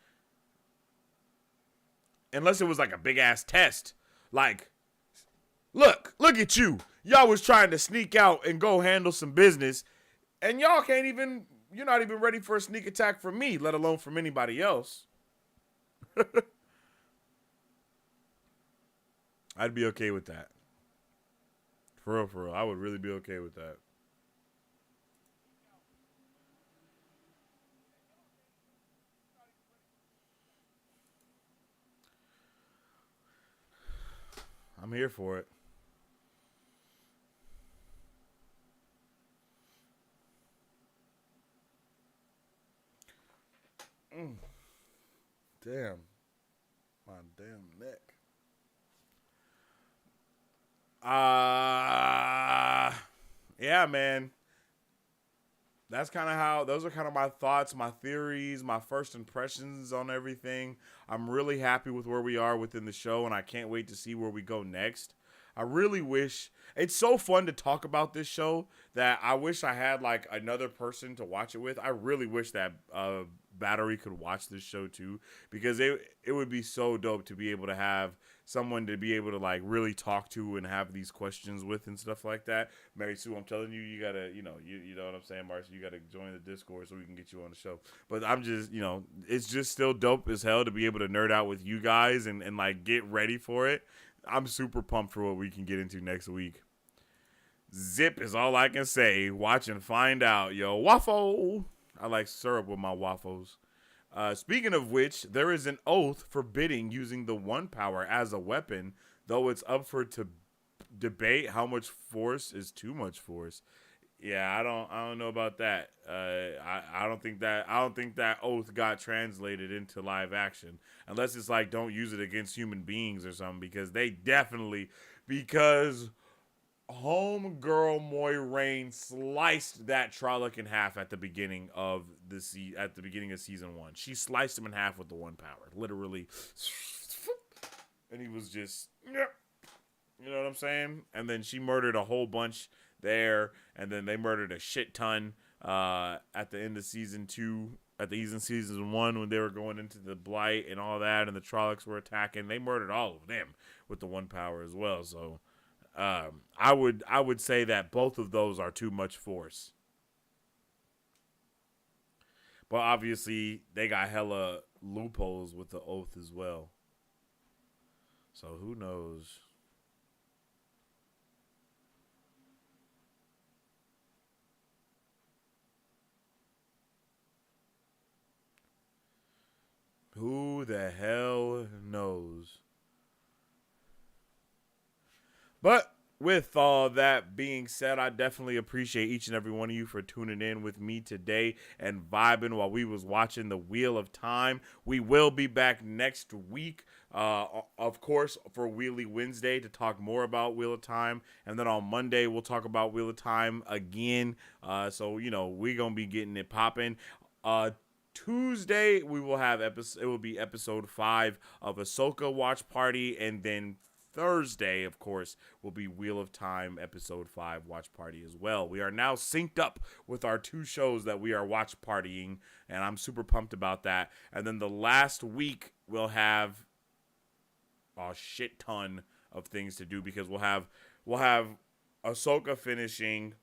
Unless it was like a big ass test. Like, look at you. Y'all was trying to sneak out and go handle some business. And y'all you're not even ready for a sneak attack from me, let alone from anybody else. I'd be okay with that. For real. I would really be okay with that. I'm here for it. Damn. My damn neck. Yeah, man. Those are kind of my thoughts, my theories, my first impressions on everything. I'm really happy with where we are within the show, and I can't wait to see where we go next. I really wish, it's so fun to talk about this show that I wish I had another person to watch it with. I really wish that Battery could watch this show too, because it would be so dope to be able to have someone to be able to really talk to and have these questions with and stuff like that. Mary Sue, I'm telling you, you gotta, you know what I'm saying, Marcy, you gotta join the Discord so we can get you on the show. But I'm just, it's just still dope as hell to be able to nerd out with you guys and get ready for it. I'm super pumped for what we can get into next week. Zip is all I can say. Watch and find out. Yo, waffle. I like syrup with my waffles. Speaking of which, there is an oath forbidding using the one power as a weapon, though it's up for debate how much force is too much force. Yeah, I don't know about that. I don't think that oath got translated into live action, unless it's don't use it against human beings or something, because homegirl Moiraine sliced that Trolloc in half at the beginning of season 1. She sliced him in half with the one power, literally, and he was just, you know what I'm saying? And then she murdered a whole bunch there, and then they murdered a shit ton at the end of season 2. At the end of season 1, when they were going into the Blight and all that, and the Trollocs were attacking, they murdered all of them with the one power as well. So I would say that both of those are too much force. But obviously, they got hella loopholes with the oath as well. So who knows? Who the hell knows? But with all that being said, I definitely appreciate each and every one of you for tuning in with me today and vibing while we was watching the Wheel of Time. We will be back next week, of course, for Wheelie Wednesday to talk more about Wheel of Time. And then on Monday, we'll talk about Wheel of Time again. So, you know, we're going to be getting it popping. Tuesday, we will have it will be episode 5 of Ahsoka Watch Party, and then Thursday, of course, will be Wheel of Time episode 5 watch party as well. We are now synced up with our 2 shows that we are watch partying, and I'm super pumped about that. And then the last week, we'll have a shit ton of things to do, because we'll have Ahsoka finishing,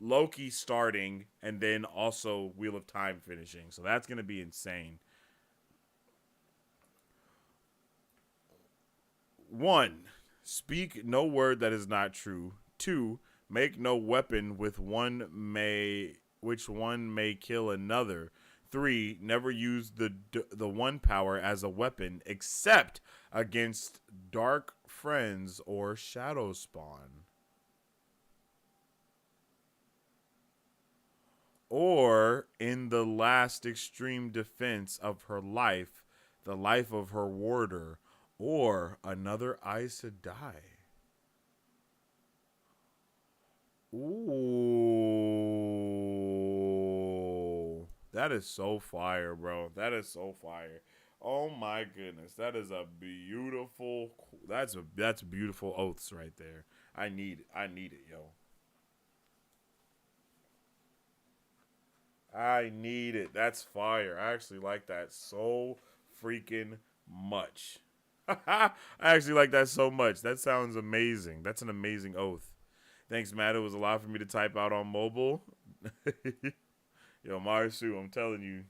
Loki starting, and then also Wheel of Time finishing. So that's going to be insane. 1, speak no word that is not true. 2, make no weapon which one may kill another. 3, never use the one power as a weapon except against dark friends or shadow spawn. Or in the last extreme defense of her life, the life of her warder, or another Aes Sedai. Ooh. That is so fire, bro. That is so fire. Oh my goodness. That is a beautiful, that's beautiful oaths right there. I need it, yo. I need it. That's fire. I actually like that so freaking much. I actually like that so much. That sounds amazing. That's an amazing oath. Thanks, Matt. It was a lot for me to type out on mobile. Yo, Marisu, I'm telling you.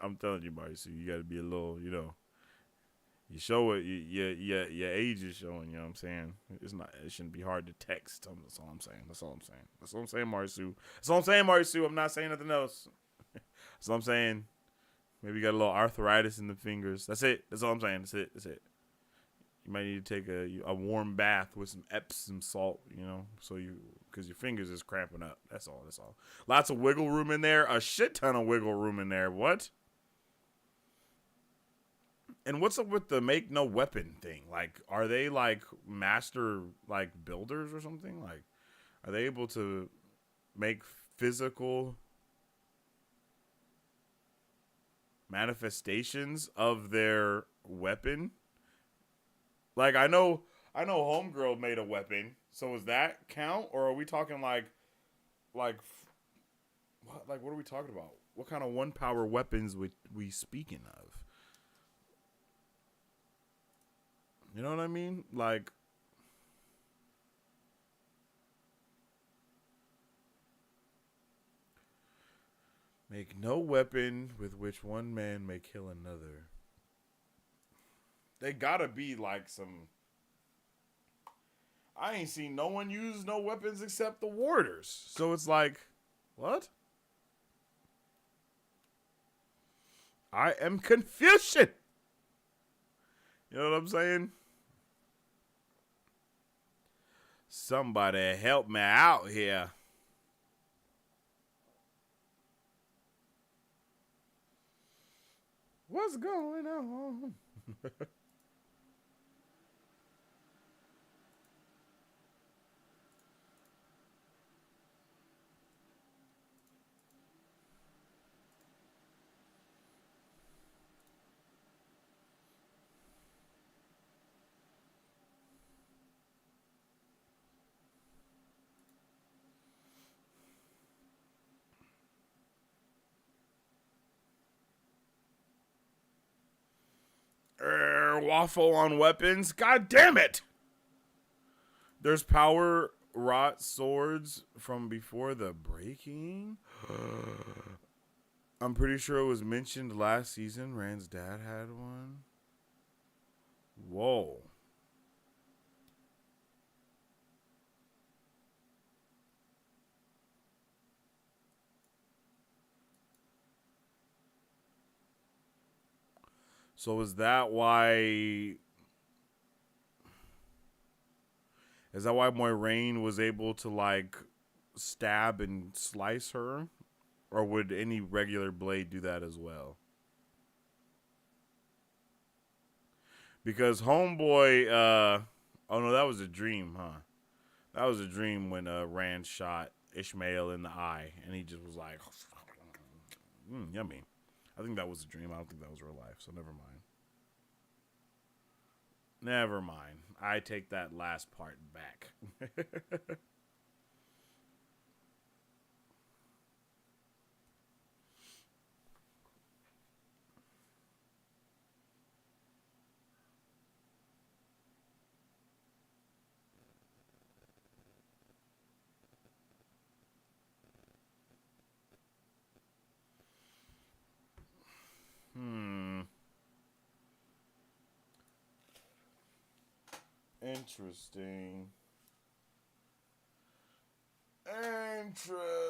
I'm telling you, Marisu, you got to be a little, you know. You show it, your age is showing, you know what I'm saying? It shouldn't be hard to text. That's all I'm saying. That's all I'm saying. That's all I'm saying, Marisu. That's all I'm saying, Marisu. I'm not saying nothing else. That's all I'm saying. Maybe you got a little arthritis in the fingers. That's it. That's all I'm saying. That's it. That's it. You might need to take a warm bath with some Epsom salt, you know, because your fingers is cramping up. That's all. That's all. Lots of wiggle room in there. A shit ton of wiggle room in there. What? And what's up with the make no weapon thing? Like, are they like master like builders or something? Like, are they able to make physical manifestations of their weapon? Like, I know Homegirl made a weapon. So does that count, or are we talking like what are we talking about? What kind of one power weapons we speaking of? You know what I mean? Like, make no weapon with which one man may kill another. They gotta be like some. I ain't seen no one use no weapons except the warders. So it's like, what? I am Confucian. You know what I'm saying? Somebody help me out here. What's going on? Waffle on weapons. God damn it. There's power wrought swords from before the breaking? I'm pretty sure it was mentioned last season. Rand's dad had one. Whoa. So is that why Moiraine was able to like stab and slice her? Or would any regular blade do that as well? Because homeboy, oh no, that was a dream, huh? That was a dream when Rand shot Ishmael in the eye, and he just was like, yummy. I think that was a dream. I don't think that was real life, so never mind. Never mind. I take that last part back. Interesting. Interesting.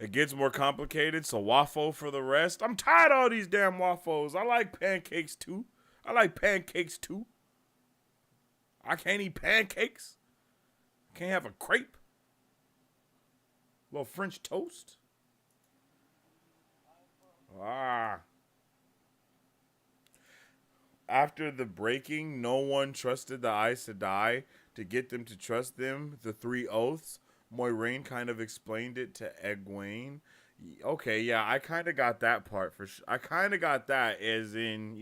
It gets more complicated, so waffle for the rest. I'm tired of all these damn waffles. I like pancakes too. I can't eat pancakes. Can't have a crepe. A little French toast. After the breaking, no one trusted the Aes Sedai to get them to trust them. The three oaths. Moiraine kind of explained it to Egwene. Okay, yeah, I kind of got that part for sure. I kind of got that as in,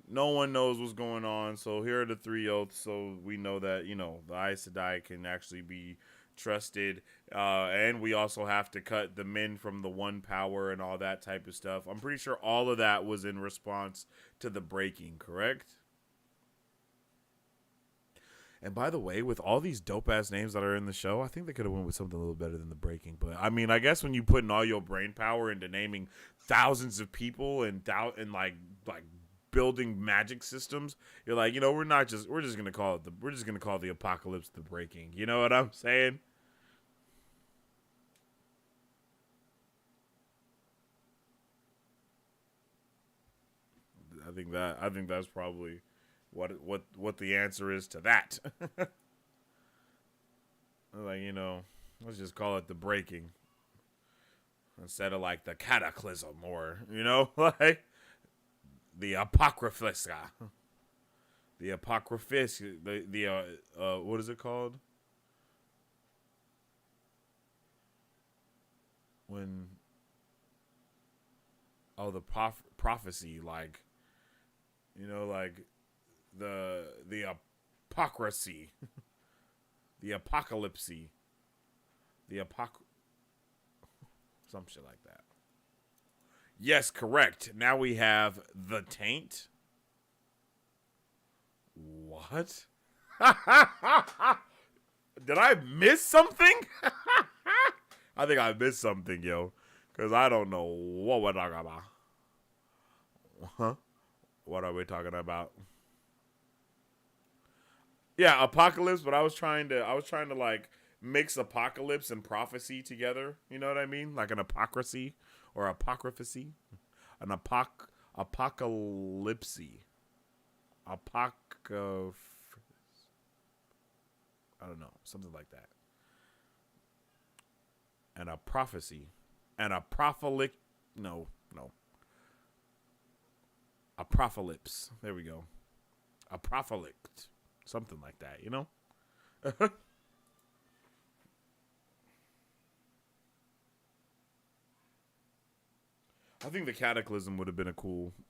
no one knows what's going on. So here are the three oaths. So we know that, the Aes Sedai can actually be trusted. And we also have to cut the men from the one power and all that type of stuff. I'm pretty sure all of that was in response to the breaking, correct? And by the way, with all these dope-ass names that are in the show, I think they could have went with something a little better than the breaking. But, I mean, I guess when you put in all your brain power into naming thousands of people and like building magic systems, you're like, we're just going to call the apocalypse the breaking. You know what I'm saying? I think that's probably what the answer is to that. Like, let's just call it the breaking instead of like the cataclysm or, like the apocryphis. The apocryphis, the what is it called? When the prophecy, like, like the apocrisy, the apocalypse, some shit like that. Yes, correct. Now we have the taint. What? Did I miss something? I think I missed something, yo, because I don't know what we're talking about. Huh? What are we talking about? Yeah, apocalypse, but I was trying to like mix apocalypse and prophecy together. You know what I mean? Like an apocrisy or apocryphacy. An apocalypse. I don't know, something like that. And a prophecy. And a prophilic. No. A prophalypse. There we go. A prophylect. Something like that, I think the Cataclysm would have been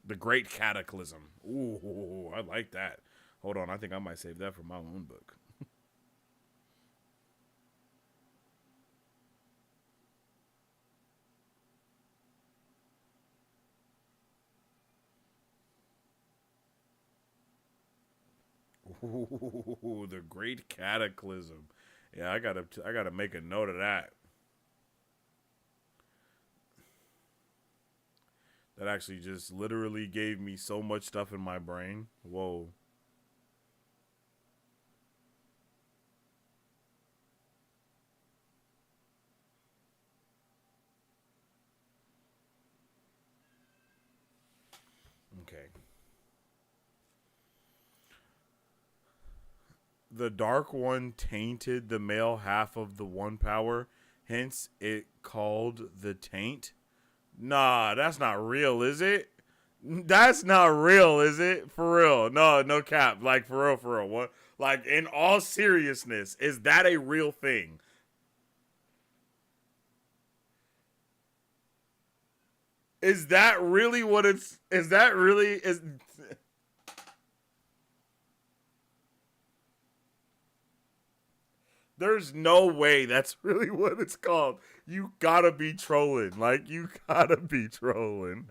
the Great Cataclysm. Ooh, I like that. Hold on, I think I might save that for my own book. Ooh, the Great Cataclysm. Yeah, I gotta make a note of that. That actually just literally gave me so much stuff in my brain. Whoa. Okay. The Dark One tainted the male half of the One Power, hence it called the Taint. Nah, that's not real, is it? That's not real, is it? For real. No, no cap. Like, for real, for real. What? Like, in all seriousness, is that a real thing? Is that really what it's... Is that really... Is... There's no way that's really what it's called. You gotta be trolling. Like, you gotta be trolling.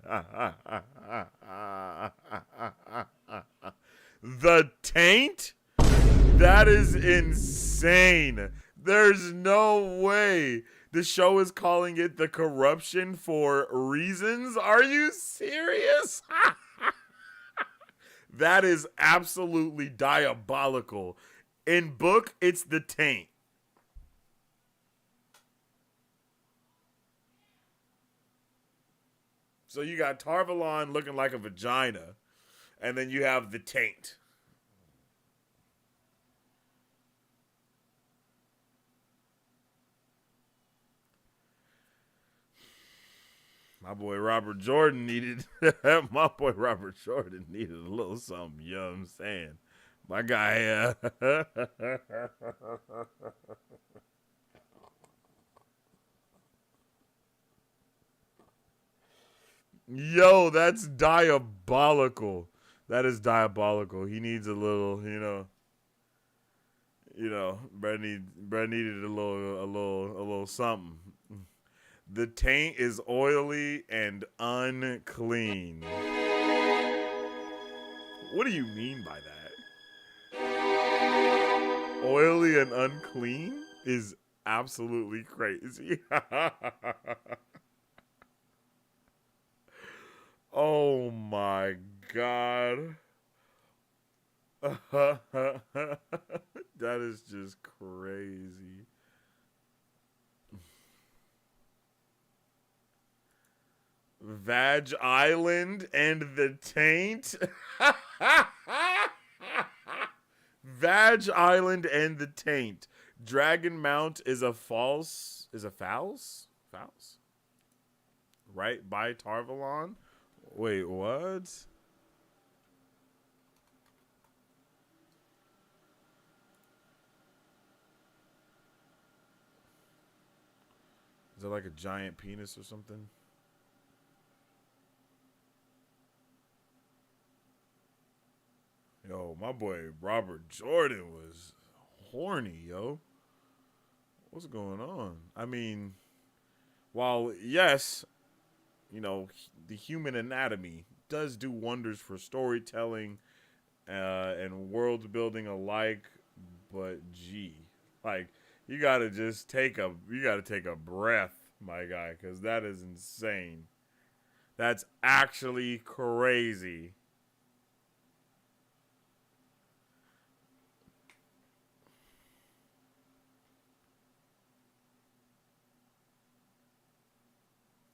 The Taint? That is insane. There's no way. The show is calling it the corruption for reasons? Are you serious? That is absolutely diabolical. In book, it's the Taint. So you got Tarvalon looking like a vagina, and then you have the Taint. My boy Robert Jordan needed a little something, you know what I'm saying? My guy Yo, that's diabolical. That is diabolical. He needs a little, Brad needed a little something. The Taint is oily and unclean. What do you mean by that? Oily and unclean is absolutely crazy. Oh my god. That is just crazy. Vag Island and the Taint. Vag Island and the Taint. Dragon Mount is a false. Right by Tarvalon? Wait, what? Is that like a giant penis or something? Yo, my boy Robert Jordan was horny, yo. What's going on? I mean, while, yes, the human anatomy does do wonders for storytelling and world building alike, but gee, like, you gotta take a breath, my guy, because that is insane. That's actually crazy.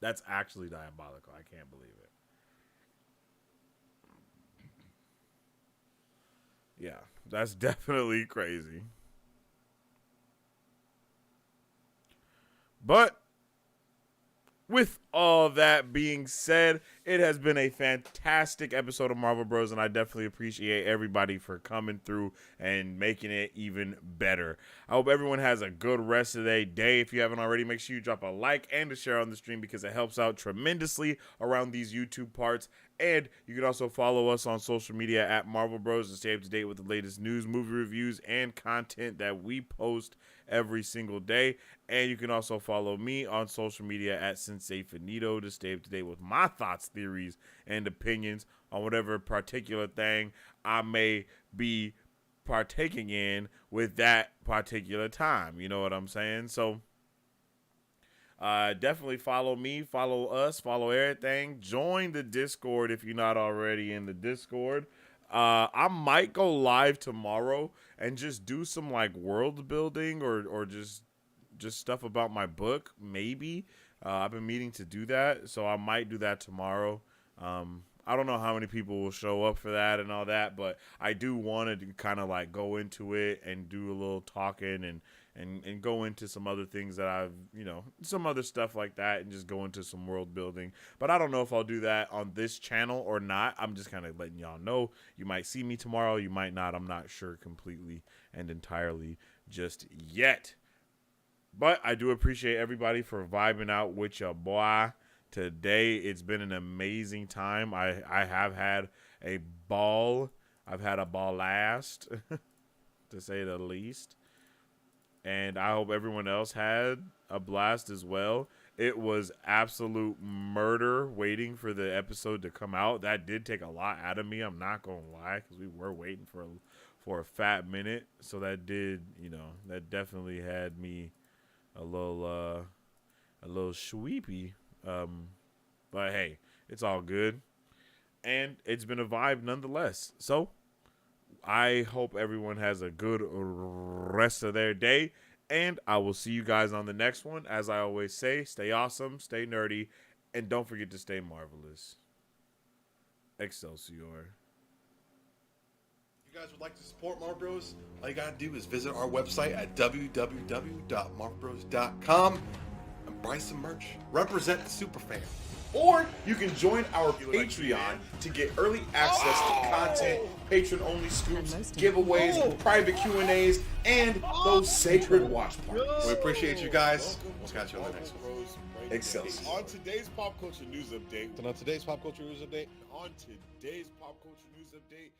That's actually diabolical. I can't believe it. Yeah, that's definitely crazy. But with all that being said, It has been a fantastic episode of Marvel Bros, and I definitely appreciate everybody for coming through and making it even better. I hope everyone has a good rest of their day. If you haven't already, make sure you drop a like and a share on the stream because it helps out tremendously around these YouTube parts. And you can also follow us on social media at Marvel Bros to stay up to date with the latest news, movie reviews, and content that we post every single day. And you can also follow me on social media at Sensei Finito to stay up to date with my thoughts, theories, and opinions on whatever particular thing I may be partaking in with that particular time. You know what I'm saying? So definitely follow me, follow us, follow everything. Join the Discord if you're not already in the Discord. I might go live tomorrow and just do some like world building or just stuff about my book. Maybe I've been meaning to do that, so I might do that tomorrow. I don't know how many people will show up for that and all that, but I do want to kind of like go into it and do a little talking and go into some other things that I've, some other stuff like that and just go into some world building. But I don't know if I'll do that on this channel or not. I'm just kind of letting y'all know. You might see me tomorrow. You might not. I'm not sure completely and entirely just yet. But I do appreciate everybody for vibing out with your boy today. It's been an amazing time. I have had a ball. I've had a blast, to say the least. And I hope everyone else had a blast as well. It was absolute murder waiting for the episode to come out. That did take a lot out of me. I'm not going to lie, because we were waiting for a fat minute. So that did, that definitely had me a little sweepy. But hey, it's all good. And it's been a vibe nonetheless. So I hope everyone has a good rest of their day. And I will see you guys on the next one. As I always say, stay awesome, stay nerdy, and don't forget to stay marvelous. Excelsior.
If you guys would like to support Marvel Bros, all you gotta do is visit our website at www.marvelbros.com and buy some merch. Represent the superfan. Or you can join our Patreon to get early access to content, patron-only scoops, giveaways, private Q&As, and those sacred watch parties. We appreciate you guys. We'll catch you on the next one. Excelsior.
On today's pop culture news update.
And on today's pop culture news update,
On today's pop culture news update,